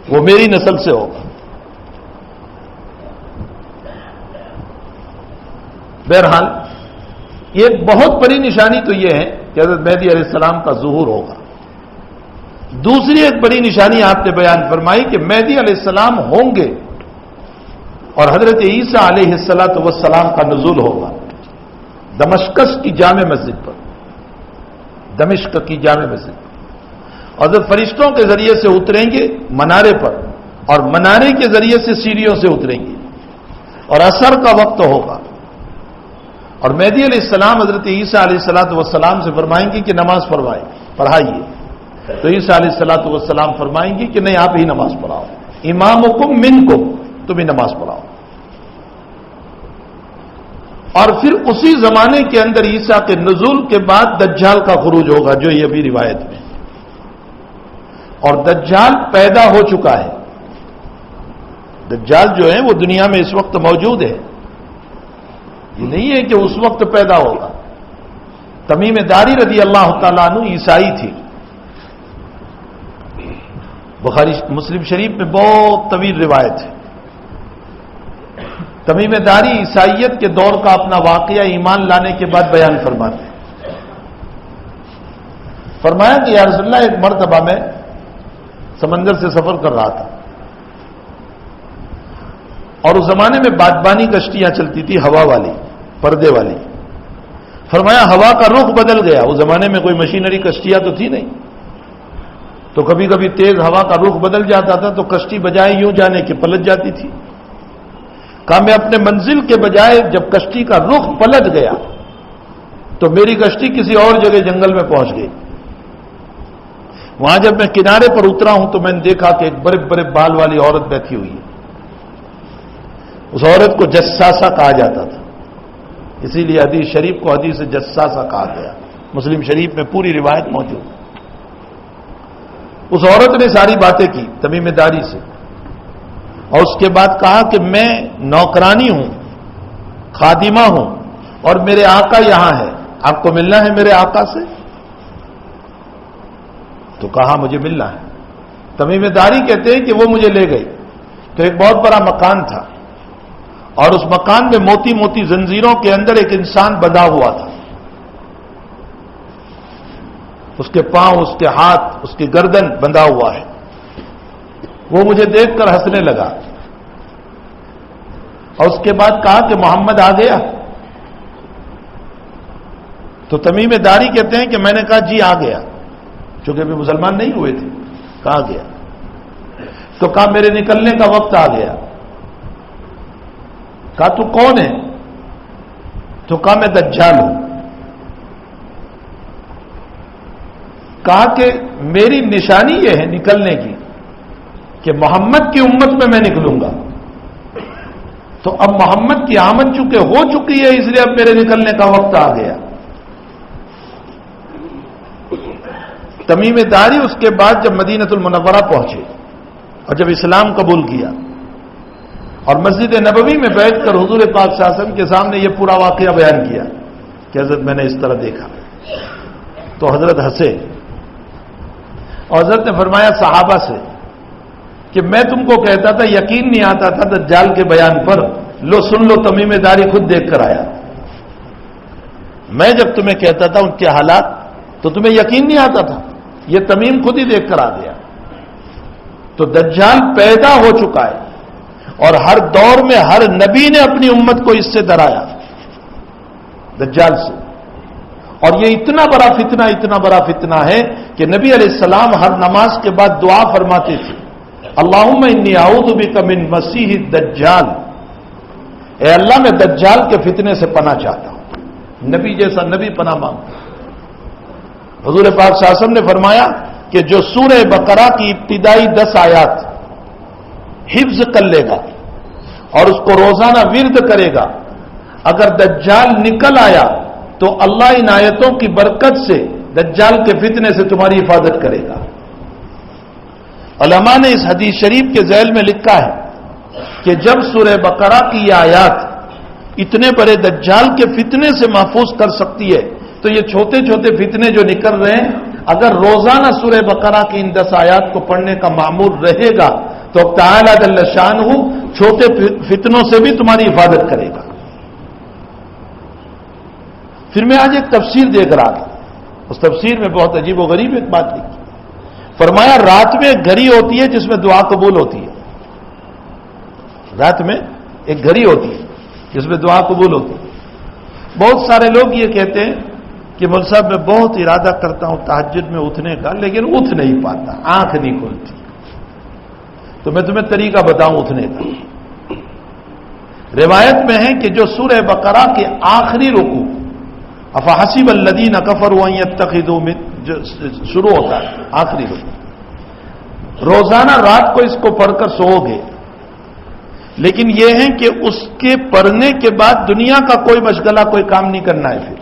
وہ میری نسل سے ہوگا۔ بہرحال یہ ایک بہت بڑی نشانی تو یہ ہے کہ حضرت مہدی علیہ السلام کا ظہور ہوگا۔ دوسری ایک بڑی نشانی آپ نے بیان فرمائی کہ مہدی علیہ السلام ہوں گے اور حضرت عیسیٰ علیہ السلام کا نزول ہوگا دمشقس کی جامع مسجد پر، دمشق کی جامع مسجد پر، اور جب فرشتوں کے ذریعے سے اتریں گے منارے پر اور منارے کے ذریعے سے سیڑھیوں سے اتریں گے اور عصر کا وقت ہوگا، اور مہدی علیہ السلام حضرت عیسیٰ علیہ السلام سے فرمائیں گے کہ نماز پڑھائیے، تو عیسیٰ علیہ السلام فرمائیں گے کہ نہیں آپ ہی نماز پڑھاؤ، امامکم منکم، تم ہی نماز پڑھاؤ۔ اور پھر اسی زمانے کے اندر عیسیٰ کے نزول کے بعد دجال کا خروج ہوگا، جو یہ بھی روایت میں، اور دجال پیدا ہو چکا ہے۔ دجال جو ہے وہ دنیا میں اس وقت موجود ہے، یہ نہیں ہے کہ اس وقت پیدا ہوگا۔ تمیم داری رضی اللہ تعالیٰ عنہ عیسائی تھی، بخاری مسلم شریف میں بہت طویل روایت ہے۔ تمیم داری عیسائیت کے دور کا اپنا واقعہ ایمان لانے کے بعد بیان فرماتے ہیں۔ فرمایا کہ یا رسول اللہ ایک مرتبہ میں سمندر سے سفر کر رہا تھا اور اس زمانے میں بادبانی کشتیاں چلتی تھی، ہوا والی، پردے والی۔ فرمایا ہوا کا رخ بدل گیا، اس زمانے میں کوئی مشینری کشتیاں تو تھی نہیں، تو کبھی کبھی تیز ہوا کا رخ بدل جاتا تھا تو کشتی بجائے یوں جانے کے پلٹ جاتی تھی۔ کہا میں اپنے منزل کے بجائے جب کشتی کا رخ پلٹ گیا تو میری کشتی کسی اور جگہ جنگل میں پہنچ گئی۔ وہاں جب میں کنارے پر اترا ہوں تو میں نے دیکھا کہ ایک بڑے بڑے بال والی عورت بیٹھی ہوئی ہے۔ اس عورت کو جساسہ کہا جاتا تھا، اسی لیے حدیث شریف کو حدیث جساسہ کہا گیا، مسلم شریف میں پوری روایت موجود ہے۔ اس عورت نے ساری باتیں کی تمیم داری سے، اور اس کے بعد کہا کہ میں نوکرانی ہوں، خادمہ ہوں، اور میرے آقا یہاں ہے، آپ کو ملنا ہے میرے آقا سے؟ تو کہا مجھے ملنا ہے۔ تمیم داری کہتے ہیں کہ وہ مجھے لے گئی تو ایک بہت بڑا مکان تھا، اور اس مکان میں موتی موتی زنجیروں کے اندر ایک انسان بندھا ہوا تھا، اس کے پاؤں، اس کے ہاتھ، اس کی گردن بندھا ہوا ہے۔ وہ مجھے دیکھ کر ہنسنے لگا اور اس کے بعد کہا کہ محمد آ گیا؟ تو تمیم داری کہتے ہیں کہ میں نے کہا جی آ گیا، چونکہ ابھی مسلمان نہیں ہوئے تھے۔ کہا گیا؟ تو کہا میرے نکلنے کا وقت آ گیا۔ کہا تو کون ہے؟ تو کہا میں دجال ہوں۔ کہا کہ میری نشانی یہ ہے نکلنے کی کہ محمد کی امت میں نکلوں گا، تو اب محمد کی آمد چونکہ ہو چکی ہے اس لیے اب میرے نکلنے کا وقت آ گیا۔ تمیم داری اس کے بعد جب مدینۃ المنورہ پہنچے اور جب اسلام قبول کیا اور مسجد نبوی میں بیٹھ کر حضور پاک صلی اللہ علیہ وسلم کے سامنے یہ پورا واقعہ بیان کیا کہ حضرت میں نے اس طرح دیکھا، تو حضرت ہنسے اور حضرت نے فرمایا صحابہ سے کہ میں تم کو کہتا تھا، یقین نہیں آتا تھا دجال کے بیان پر، لو سن لو تمیم داری خود دیکھ کر آیا۔ میں جب تمہیں کہتا تھا ان کے حالات تو تمہیں یقین نہیں آتا تھا، یہ تمیم خود ہی دیکھ کر آ گیا۔ تو دجال پیدا ہو چکا ہے اور ہر دور میں ہر نبی نے اپنی امت کو اس سے ڈرایا، دجال سے۔ اور یہ اتنا بڑا فتنہ ہے کہ نبی علیہ السلام ہر نماز کے بعد دعا فرماتے تھے، اللہم انی اعوذ بک من مسیح الدجال، اے اللہ میں دجال کے فتنے سے پناہ چاہتا ہوں۔ نبی جیسا نبی پناہ مانگتا۔ حضور پاک صلی اللہ علیہ وسلم نے فرمایا کہ جو سورہ بقرہ کی ابتدائی 10 آیات حفظ کر لے گا اور اس کو روزانہ ورد کرے گا، اگر دجال نکل آیا تو اللہ ان آیتوں کی برکت سے دجال کے فتنے سے تمہاری حفاظت کرے گا۔ علماء نے اس حدیث شریف کے ذیل میں لکھا ہے کہ جب سورہ بقرہ کی یہ آیات اتنے بڑے دجال کے فتنے سے محفوظ کر سکتی ہے، تو یہ چھوٹے چھوٹے فتنے جو نکل رہے ہیں، اگر روزانہ سورہ بقرہ کی ان 10 آیات کو پڑھنے کا معمول رہے گا تو تعالی جل شانہ چھوٹے فتنوں سے بھی تمہاری حفاظت کرے گا۔ پھر میں آج ایک تفسیر دیکھ رہا تھا، اس تفسیر میں بہت عجیب و غریب ایک بات لکھی، فرمایا رات میں ایک گھڑی ہوتی ہے جس میں دعا قبول ہوتی ہے، رات میں ایک گھڑی ہوتی ہے جس میں دعا قبول ہوتی ہے۔ بہت سارے لوگ یہ کہتے ہیں کہ مول صاحب میں بہت ارادہ کرتا ہوں تہجد میں اٹھنے کا، لیکن اٹھ نہیں پاتا، آنکھ نہیں کھلتی۔ تو میں تمہیں طریقہ بتاؤں اٹھنے کا۔ روایت میں ہے کہ جو سورہ بقرہ کے آخری رکوع افحسب الذین کفروا ان یتخذوا جو شروع ہوتا ہے آخری رکوع، روزانہ رات کو اس کو پڑھ کر سو گے، لیکن یہ ہے کہ اس کے پڑھنے کے بعد دنیا کا کوئی مشغلہ کوئی کام نہیں کرنا ہے۔ پھر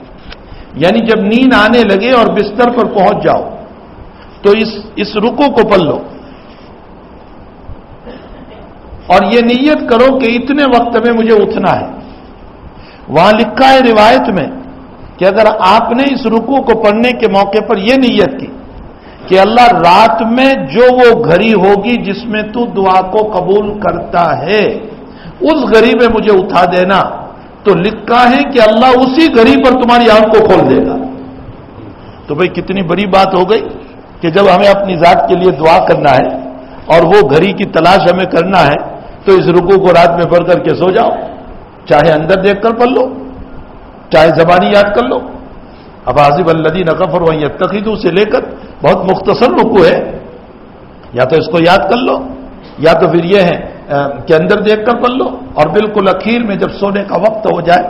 یعنی جب نیند آنے لگے اور بستر پر پہنچ جاؤ تو اس رکوع کو پڑھ لو اور یہ نیت کرو کہ اتنے وقت میں مجھے اٹھنا ہے۔ وہاں لکھا ہے روایت میں کہ اگر آپ نے اس رکوع کو پڑھنے کے موقع پر یہ نیت کی کہ اللہ رات میں جو وہ گھڑی ہوگی جس میں تو دعا کو قبول کرتا ہے اس گھڑی میں مجھے اٹھا دینا، تو لکھا ہے کہ اللہ اسی گھڑی پر تمہاری آنکھ کو کھول دے گا۔ تو بھئی کتنی بڑی بات ہو گئی کہ جب ہمیں اپنی ذات کے لیے دعا کرنا ہے اور وہ گھڑی کی تلاش ہمیں کرنا ہے تو اس رکوع کو رات میں پڑھ کر کے سو جاؤ، چاہے اندر دیکھ کر پڑھ لو، چاہے زبانی یاد کر لو۔ اب حسب الذین کفروا ان یتخذوا سے لے کر بہت مختصر رکوع ہے، یا تو اس کو یاد کر لو یا تو پھر یہ ہے کہ اندر دیکھ کر پڑھ لو، اور بالکل اخیر میں جب سونے کا وقت ہو جائے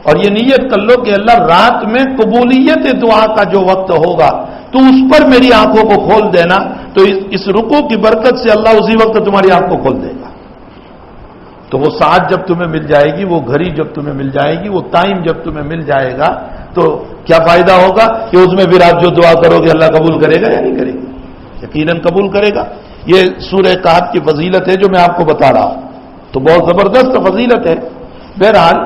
اور یہ نیت کر لو کہ اللہ رات میں قبولیت دعا کا جو وقت ہوگا تو اس پر میری آنکھوں کو کھول دینا، تو اس رکوع کی برکت سے اللہ اسی وقت تمہاری آنکھ کو کھول دے گا۔ تو وہ ساعت جب تمہیں مل جائے گی، وہ گھڑی جب تمہیں مل جائے گی، وہ ٹائم جب تمہیں مل جائے گا، تو کیا فائدہ ہوگا کہ اس میں پھر آپ جو دعا کرو گے اللہ قبول کرے گا یا نہیں کرے گا؟ یقیناً قبول کرے گا۔ یہ سورہ کہف کی فضیلت ہے جو میں آپ کو بتا رہا ہوں، تو بہت زبردست فضیلت ہے۔ بہرحال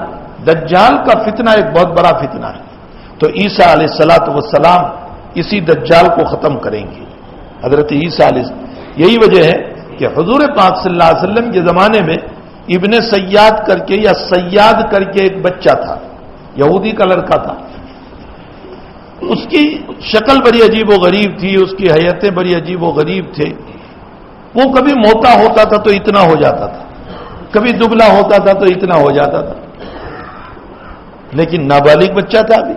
دجال کا فتنہ ایک بہت بڑا فتنہ ہے، تو عیسیٰ علیہ الصلوۃ والسلام اسی دجال کو ختم کریں گے۔ حضرت عیسیٰ علیہ السلام، یہی وجہ ہے کہ حضور پاک صلی اللہ علیہ وسلم کے زمانے میں ابن سیاد کر کے یا سیاد کر کے ایک بچہ تھا، یہودی کا لڑکا تھا، اس کی شکل بڑی عجیب و غریب تھی، اس کی حیتیں بڑی عجیب و غریب تھے۔ وہ کبھی موٹا ہوتا تھا تو اتنا ہو جاتا تھا، کبھی دبلا ہوتا تھا تو اتنا ہو جاتا تھا، لیکن نابالغ بچہ تھا ابھی۔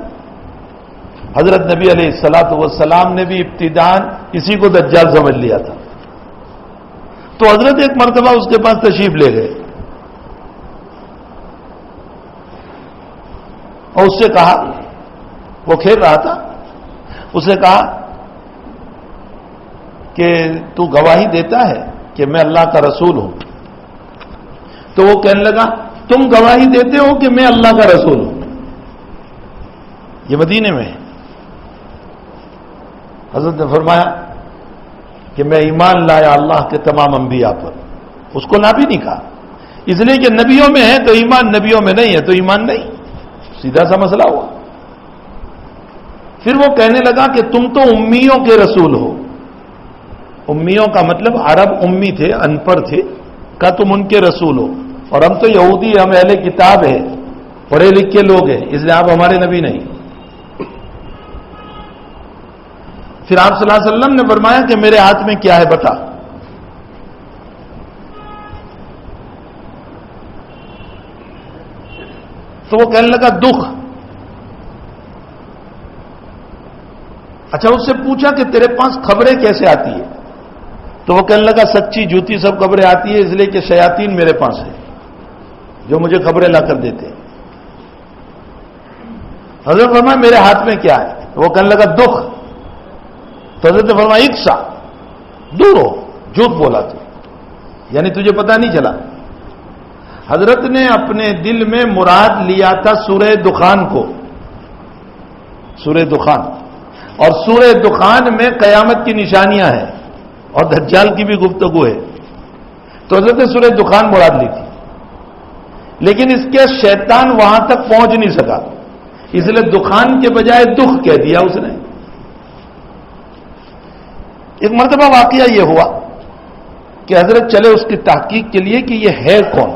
حضرت نبی علیہ الصلوۃ والسلام نے بھی ابتداءً اسی کو دجال سمجھ لیا تھا، تو حضرت ایک مرتبہ اس کے پاس تشریف لے گئے اور اس سے کہا، وہ کھیل رہا تھا، اسے کہا کہ تو گواہی دیتا ہے کہ میں اللہ کا رسول ہوں؟ تو وہ کہنے لگا تم گواہی دیتے ہو کہ میں اللہ کا رسول ہوں؟ یہ مدینے میں ہے۔ حضرت نے فرمایا کہ میں ایمان لایا اللہ کے تمام انبیاء پر، اس کو نبی نہیں کہا، اس لیے کہ نبیوں میں ہے تو ایمان، نبیوں میں نہیں ہے تو ایمان نہیں، سیدھا سا مسئلہ ہوا۔ پھر وہ کہنے لگا کہ تم تو امیوں کے رسول ہو، امیوں کا مطلب عرب امی تھے، ان پڑھ تھے، کہا تم ان کے رسول ہو، اور ہم تو یہودی، ہم اہل کتاب ہیں، پڑھے لکھے لوگ ہیں، اس لیے آپ ہمارے نبی نہیں۔ پھر آپ صلی اللہ علیہ وسلم نے فرمایا کہ میرے ہاتھ میں کیا ہے بتا۔ تو وہ کہنے لگا دکھ۔ اچھا اس سے پوچھا کہ تیرے پاس خبریں کیسے آتی ہے؟ تو وہ کہنے لگا سچی جھوٹی سب خبریں آتی ہے، اس لیے کہ شیاطین میرے پاس ہے جو مجھے خبریں لا کر دیتے ہیں۔ حضرت فرمایا میرے ہاتھ میں کیا ہے؟ وہ کہنے لگا دکھ۔ تو حضرت فرمایا اکسا، دور ہو، جھوٹ بولا تو، یعنی تجھے پتہ نہیں چلا۔ حضرت نے اپنے دل میں مراد لیا تھا سورہ دخان کو، سورہ دخان، اور سورہ دخان میں قیامت کی نشانیاں ہیں اور دجال کی بھی گفتگو ہے، تو حضرت نے سورہ دخان مراد لی تھی، لیکن اس کے شیطان وہاں تک پہنچ نہیں سکا، اس لیے دخان کے بجائے دکھ کہہ دیا اس نے۔ ایک مرتبہ واقعہ یہ ہوا کہ حضرت چلے اس کی تحقیق کے لیے کہ یہ ہے کون،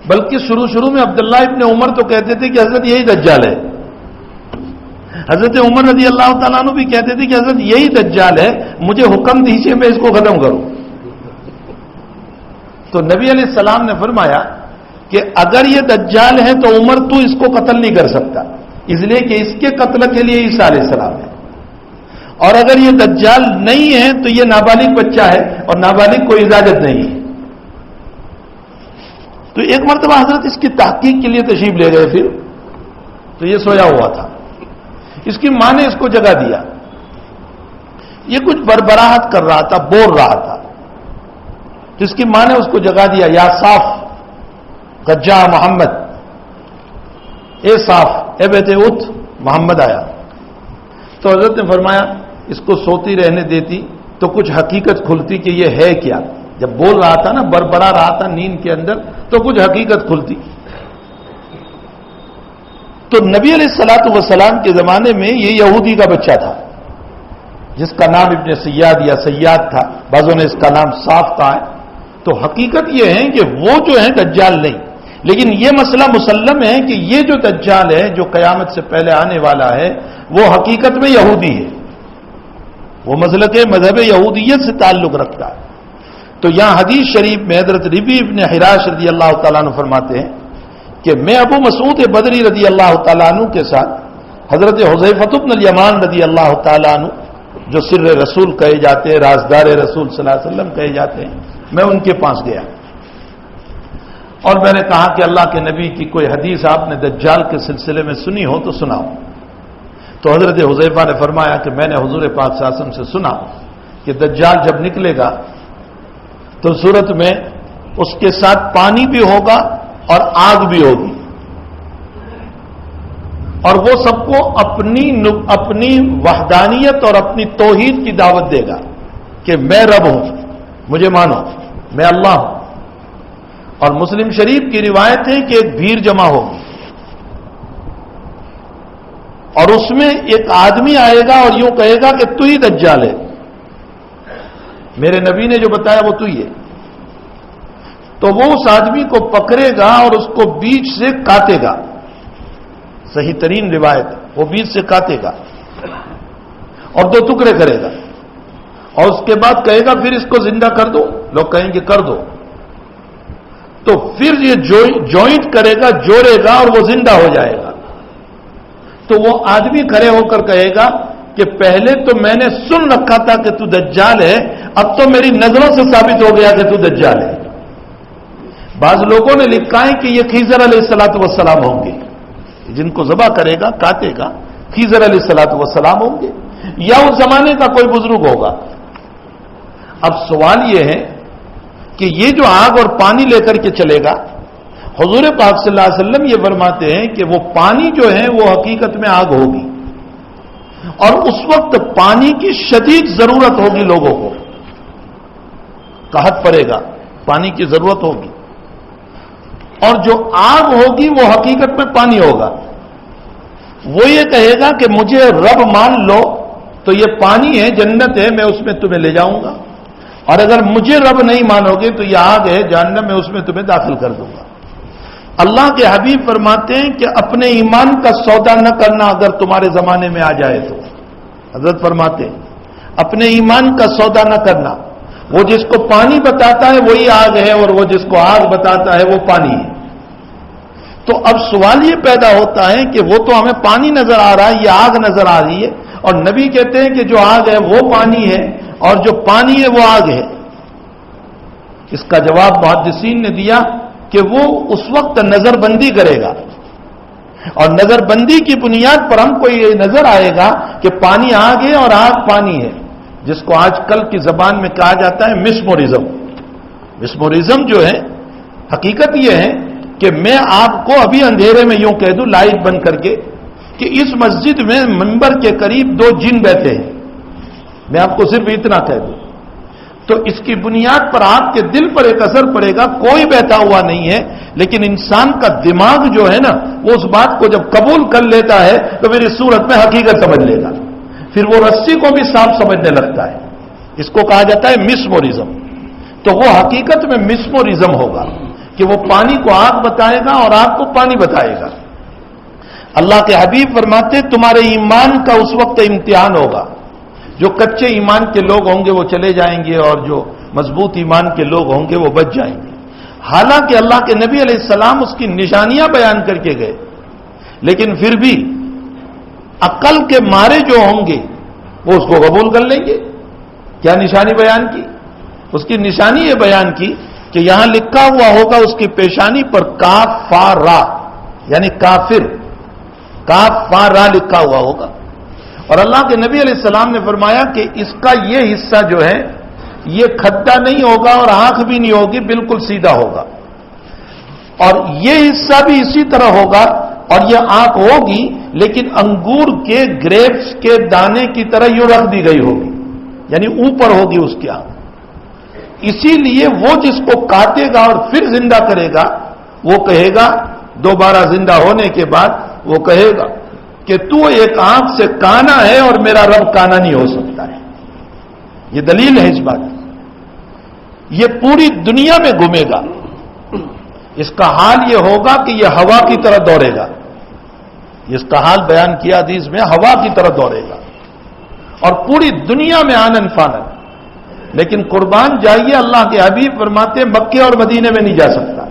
بلکہ شروع میں عبداللہ ابن عمر تو کہتے تھے کہ حضرت یہی دجال ہے، حضرت عمر رضی اللہ تعالیٰ عنہ بھی کہتے تھے کہ حضرت یہی دجال ہے، مجھے حکم دیجیے میں اس کو ختم کروں۔ تو نبی علیہ السلام نے فرمایا کہ اگر یہ دجال ہے تو عمر تو اس کو قتل نہیں کر سکتا، اس لیے کہ اس کے قتل کے لیے عیسیٰ علیہ السلام ہے، اور اگر یہ دجال نہیں ہے تو یہ نابالغ بچہ ہے اور نابالغ کو اجازت نہیں ہے۔ تو ایک مرتبہ حضرت اس کی تحقیق کے لیے تشریف لے گئے، پھر تو یہ سویا ہوا تھا، اس کی ماں نے اس کو جگا دیا، یہ کچھ بربراہٹ کر رہا تھا، بول رہا تھا، تو اس کی ماں نے اس کو جگا دیا، یا صاف گجا محمد، اے صاف، اے بیٹے اٹھ، محمد آیا۔ تو حضرت نے فرمایا اس کو سوتی رہنے دیتی تو کچھ حقیقت کھلتی کہ یہ ہے کیا، جب بول رہا تھا نا، بربرا رہا تھا نیند کے اندر، تو کچھ حقیقت کھلتی۔ تو نبی علیہ الصلوۃ والسلام کے زمانے میں یہ یہودی کا بچہ تھا جس کا نام ابن سیاد یا سیاد تھا، بعضوں نے اس کا نام صاف کہا ہے۔ تو حقیقت یہ ہے کہ وہ جو ہے دجال نہیں، لیکن یہ مسئلہ مسلم ہے کہ یہ جو دجال ہے جو قیامت سے پہلے آنے والا ہے وہ حقیقت میں یہودی ہے، وہ مسلک مذہب یہودیت سے تعلق رکھتا ہے۔ تو یہاں حدیث شریف میں حضرت ربیع ابن حراش رضی اللہ تعالیٰ عنہ فرماتے ہیں کہ میں ابو مسعود بدری رضی اللہ تعالیٰ عنہ کے ساتھ حضرت حذیفہ بن الیمان رضی اللہ تعالیٰ عنہ جو سر رسول کہے جاتے ہیں، رازدار رسول صلی اللہ علیہ وسلم کہے جاتے ہیں، میں ان کے پاس گیا اور میں نے کہا کہ اللہ کے نبی کی کوئی حدیث آپ نے دجال کے سلسلے میں سنی ہو تو سناؤ۔ تو حضرت حذیفہ نے فرمایا کہ میں نے حضور پاک صلی اللہ علیہ وسلم سے سنا کہ دجال جب نکلے گا تو صورت میں اس کے ساتھ پانی بھی ہوگا اور آگ بھی ہوگی، اور وہ سب کو اپنی وحدانیت اور اپنی توحید کی دعوت دے گا کہ میں رب ہوں، مجھے مانو، میں اللہ ہوں۔ اور مسلم شریف کی روایت ہے کہ ایک بھیڑ جمع ہوگی اور اس میں ایک آدمی آئے گا اور یوں کہے گا کہ تو ہی دجال ہے، میرے نبی نے جو بتایا وہ تو ہی ہے۔ تو وہ اس آدمی کو پکڑے گا اور اس کو بیچ سے کاٹے گا، صحیح ترین روایت، وہ بیچ سے کاٹے گا اور 2 ٹکڑے کرے گا، اور اس کے بعد کہے گا پھر اس کو زندہ کر دو، لوگ کہیں گے کر دو، تو پھر یہ جوائنٹ کرے گا، جوڑے گا اور وہ زندہ ہو جائے گا۔ تو وہ آدمی کھڑے ہو کر کہے گا کہ پہلے تو میں نے سن رکھا تھا کہ تو دجال ہے، اب تو میری نظروں سے ثابت ہو گیا کہ تو دجال ہے۔ بعض لوگوں نے لکھا ہے کہ یہ خضر علیہ الصلوۃ والسلام ہوں گے، جن کو ذبح کرے گا، کاٹے گا، خضر علیہ الصلوۃ والسلام ہوں گے، یا اس زمانے کا کوئی بزرگ ہوگا۔ اب سوال یہ ہے کہ یہ جو آگ اور پانی لے کر کے چلے گا، حضور پاک صلی اللہ علیہ وسلم یہ فرماتے ہیں کہ وہ پانی جو ہے وہ حقیقت میں آگ ہوگی، اور اس وقت پانی کی شدید ضرورت ہوگی، لوگوں کو قحط پڑے گا، پانی کی ضرورت ہوگی، اور جو آگ ہوگی وہ حقیقت میں پانی ہوگا۔ وہ یہ کہے گا کہ مجھے رب مان لو تو یہ پانی ہے، جنت ہے، میں اس میں تمہیں لے جاؤں گا، اور اگر مجھے رب نہیں مانو گے تو یہ آگ ہے، جہنم میں، اس میں تمہیں داخل کر دوں گا۔ اللہ کے حبیب فرماتے ہیں کہ اپنے ایمان کا سودا نہ کرنا اگر تمہارے زمانے میں آ جائے تو، حضرت فرماتے ہیں اپنے ایمان کا سودا نہ کرنا، وہ جس کو پانی بتاتا ہے وہی آگ ہے، اور وہ جس کو آگ بتاتا ہے وہ پانی ہے۔ تو اب سوال یہ پیدا ہوتا ہے کہ وہ تو ہمیں پانی نظر آ رہا ہے، یہ آگ نظر آ رہی ہے، اور نبی کہتے ہیں کہ جو آگ ہے وہ پانی ہے، اور جو پانی ہے وہ آگ ہے۔ اس کا جواب محدثین نے دیا کہ وہ اس وقت نظر بندی کرے گا، اور نظر بندی کی بنیاد پر ہم کو یہ نظر آئے گا کہ پانی آگ ہے اور آگ پانی ہے، جس کو آج کل کی زبان میں کہا جاتا ہے مسمورزم۔ مسمورزم جو ہے، حقیقت یہ ہے کہ میں آپ کو ابھی اندھیرے میں یوں کہہ دوں لائٹ بند کر کے کہ اس مسجد میں منبر کے قریب 2 جن بیٹھے ہیں، میں آپ کو صرف اتنا کہہ دوں، تو اس کی بنیاد پر آپ کے دل پر ایک اثر پڑے گا، کوئی بیٹھا ہوا نہیں ہے، لیکن انسان کا دماغ جو ہے نا وہ اس بات کو جب قبول کر لیتا ہے تو پھر اس صورت میں حقیقت سمجھ لے گا، پھر وہ رسی کو بھی صاف سمجھنے لگتا ہے۔ اس کو کہا جاتا ہے مسمورزم۔ تو وہ حقیقت میں مسمورزم ہوگا کہ وہ پانی کو آگ بتائے گا اور آگ کو پانی بتائے گا۔ اللہ کے حبیب فرماتے تمہارے ایمان کا اس وقت امتحان ہوگا، جو کچے ایمان کے لوگ ہوں گے وہ چلے جائیں گے، اور جو مضبوط ایمان کے لوگ ہوں گے وہ بچ جائیں گے۔ حالانکہ اللہ کے نبی علیہ السلام اس کی نشانیاں بیان کر کے گئے، لیکن پھر بھی عقل کے مارے جو ہوں گے وہ اس کو قبول کر لیں گے۔ کیا نشانی بیان کی؟ اس کی نشانی یہ بیان کی کہ یہاں لکھا ہوا ہوگا اس کی پیشانی پر کاف فا را، یعنی کافر، کاف فا را لکھا ہوا ہوگا، اور اللہ کے نبی علیہ السلام نے فرمایا کہ اس کا یہ حصہ جو ہے یہ کھڈا نہیں ہوگا اور آنکھ بھی نہیں ہوگی، بالکل سیدھا ہوگا، اور یہ حصہ بھی اسی طرح ہوگا، اور یہ آنکھ ہوگی لیکن انگور کے گریپس کے دانے کی طرح یوں رکھ دی گئی ہوگی، یعنی اوپر ہوگی اس کی آنکھ۔ اسی لیے وہ جس کو کاٹے گا اور پھر زندہ کرے گا وہ کہے گا، دوبارہ زندہ ہونے کے بعد وہ کہے گا کہ تو ایک آنکھ سے کانا ہے اور میرا رب کانا نہیں ہو سکتا ہے۔ یہ دلیل ہے اس بات کی۔ یہ پوری دنیا میں گھومے گا، اس کا حال یہ ہوگا کہ یہ ہوا کی طرح دوڑے گا، اس کا حال بیان کیا حدیث میں، ہوا کی طرح دوڑے گا اور پوری دنیا میں آنن فانن۔ لیکن قربان جائیے، اللہ کے حبیب فرماتے مکے اور مدینے میں نہیں جا سکتا،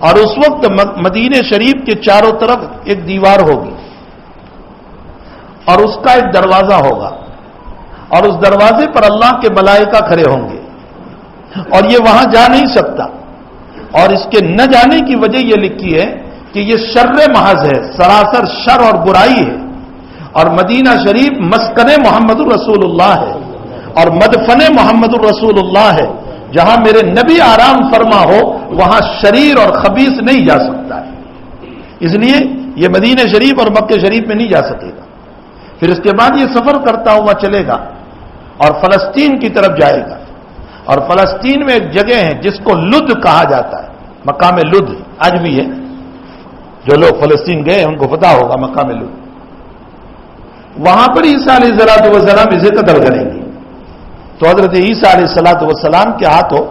اور اس وقت مدینے شریف کے چاروں طرف ایک دیوار ہوگی اور اس کا ایک دروازہ ہوگا، اور اس دروازے پر اللہ کے ملائکہ کھڑے ہوں گے، اور یہ وہاں جا نہیں سکتا، اور اس کے نہ جانے کی وجہ یہ لکھی ہے کہ یہ شر محض ہے، سراسر شر اور برائی ہے، اور مدینہ شریف مسکن محمد الرسول اللہ ہے اور مدفن محمد الرسول اللہ ہے، جہاں میرے نبی آرام فرما ہو وہاں شریر اور خبیث نہیں جا سکتا ہے، اس لیے یہ مدینہ شریف اور مکہ شریف میں نہیں جا سکے گا۔ پھر اس کے بعد یہ سفر کرتا ہوا چلے گا اور فلسطین کی طرف جائے گا، اور فلسطین میں ایک جگہ ہے جس کو لد کہا جاتا ہے، مقام لد آج بھی ہے، جو لوگ فلسطین گئے ان کو پتا ہوگا مقام لد۔ وہاں پر عیسیٰ علیہ السلام اسے قتل کریں گے، تو حضرت عیسیٰ علیہ السلام کے ہاتھوں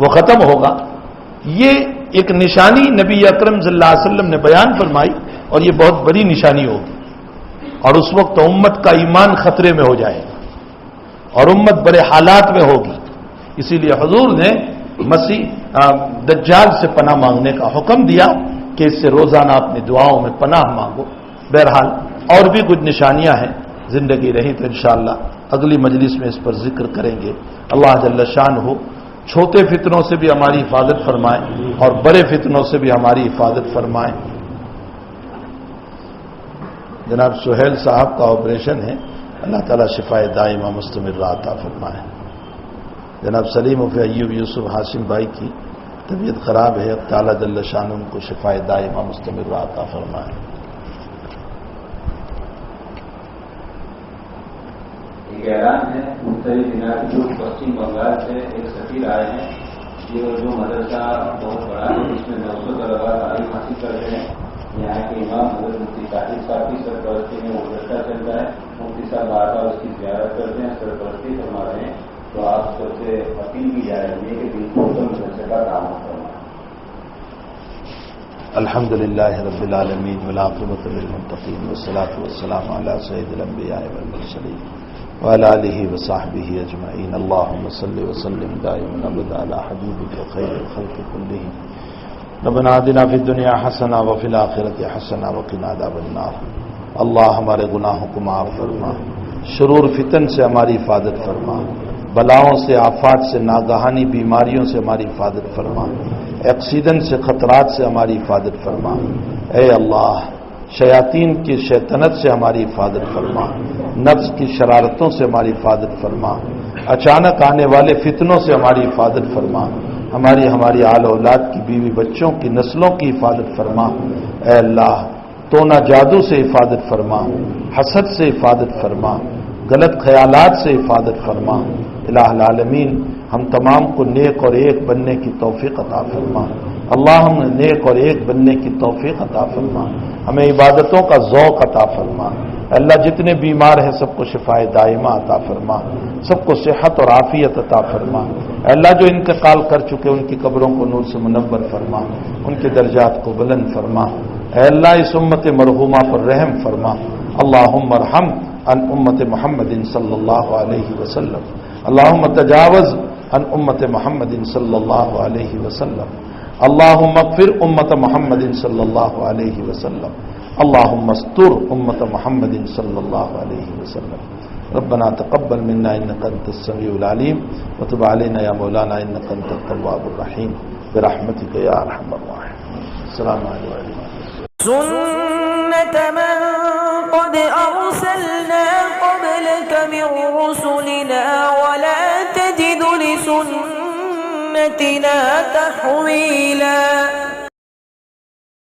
وہ ختم ہوگا۔ یہ ایک نشانی نبی اکرم صلی اللہ علیہ وسلم نے بیان فرمائی، اور یہ بہت بڑی نشانی ہوگی، اور اس وقت امت کا ایمان خطرے میں ہو جائے گا اور امت بڑے حالات میں ہوگی۔ اسی لیے حضور نے مسیح دجال سے پناہ مانگنے کا حکم دیا کہ اس سے روزانہ اپنی دعاؤں میں پناہ مانگو۔ بہرحال اور بھی کچھ نشانیاں ہیں، زندگی رہی تو انشاءاللہ اگلی مجلس میں اس پر ذکر کریں گے۔ اللہ جل شان ہو چھوٹے فتنوں سے بھی ہماری حفاظت فرمائے اور بڑے فتنوں سے بھی ہماری حفاظت فرمائے۔ جناب سہیل صاحب کا آپریشن ہے، اللہ تعالیٰ شفا دائمہ مستمرہ عطا فرمائے۔ جناب سلیم و ایوب یوسف ہاشم بھائی کی طبیعت خراب ہے، اب تعالیٰ جل شان ان کو شفا دائمہ مستمرہ عطا فرمائے۔ اعلان ہے مختلف دنات جو پشچم بنگال سے ایک سفیر آئے ہیں. یہ جو مدرسہ بہت بڑا ہے جس میں 900 طلباء تعلیم حاصل کرتے ہیں. یہاں کے امام حضرت مفتی طاہر صاحب کی سرپرستی میں مدرسہ چلتا ہے. مفتی صاحب بار بار اس کی زیارت کرتے ہیں, سرپرستی فرما رہے ہیں. تو آپ سب سے اپیل کی جا رہی ہے کہ بالکل مدرسے کا تعاون کرنا. الحمد للہ رب العالمین والعاقبۃ للمتقین والصلاۃ والسلام علی سید الانبیاء والمرسلین وعلی آلہ وصحبہ اجمعین. اللہم صل وسلم دائما ابدا علی حبیبک خیر الخلق کلہم. ربنا آتنا فی الدنیا حسنہ وفی الآخرۃ حسنہ وقنا عذاب النار. اللہ ہمارے گناہوں کو معاف فرما, شرور فتن سے ہماری حفاظت فرما, بلاؤں سے, آفات سے, ناگہانی بیماریوں سے ہماری حفاظت فرما, ایکسیڈنٹ سے, خطرات سے ہماری حفاظت فرما. اے اللہ, شیاطین کی شیطنت سے ہماری حفاظت فرما, نفس کی شرارتوں سے ہماری حفاظت فرما, اچانک آنے والے فتنوں سے ہماری حفاظت فرما, ہماری آل اولاد کی بیوی بچوں کی نسلوں کی حفاظت فرما. اے اللہ, تونا جادو سے حفاظت فرما, حسد سے حفاظت فرما, غلط خیالات سے حفاظت فرما. الہ العالمین, ہم تمام کو نیک اور ایک بننے کی توفیق عطا فرما. اللہ ہم نیک اور ایک بننے کی توفیق عطا فرما, ہمیں عبادتوں کا ذوق عطا فرما. اللہ جتنے بیمار ہیں سب کو شفائے دائمہ عطا فرما, سب کو صحت اور عافیت عطا فرما. اللہ جو انتقال کر چکے ان کی قبروں کو نور سے منور فرما, ان کے درجات کو بلند فرما. اے اللہ, اس امت مرحومہ پر رحم فرما. اللہم ارحم عن امت محمد صلی اللہ علیہ وسلم. اللہم تجاوز عن امت محمد صلی اللہ علیہ وسلم. اللہم اغفر امت محمد صلی اللہ علیہ وسلم. اللہم استر امت محمد صلی اللہ علیہ وسلم. ربنا تقبل منا انک انت السمیع العلیم وتب علینا یا مولانا انک انت التواب الرحیم برحمتک یا ارحم الراحمین. السلام علیکم. سنة من قد أرسلنا قبلك من رسلنا ولا تجد لسنتنا تحويلا.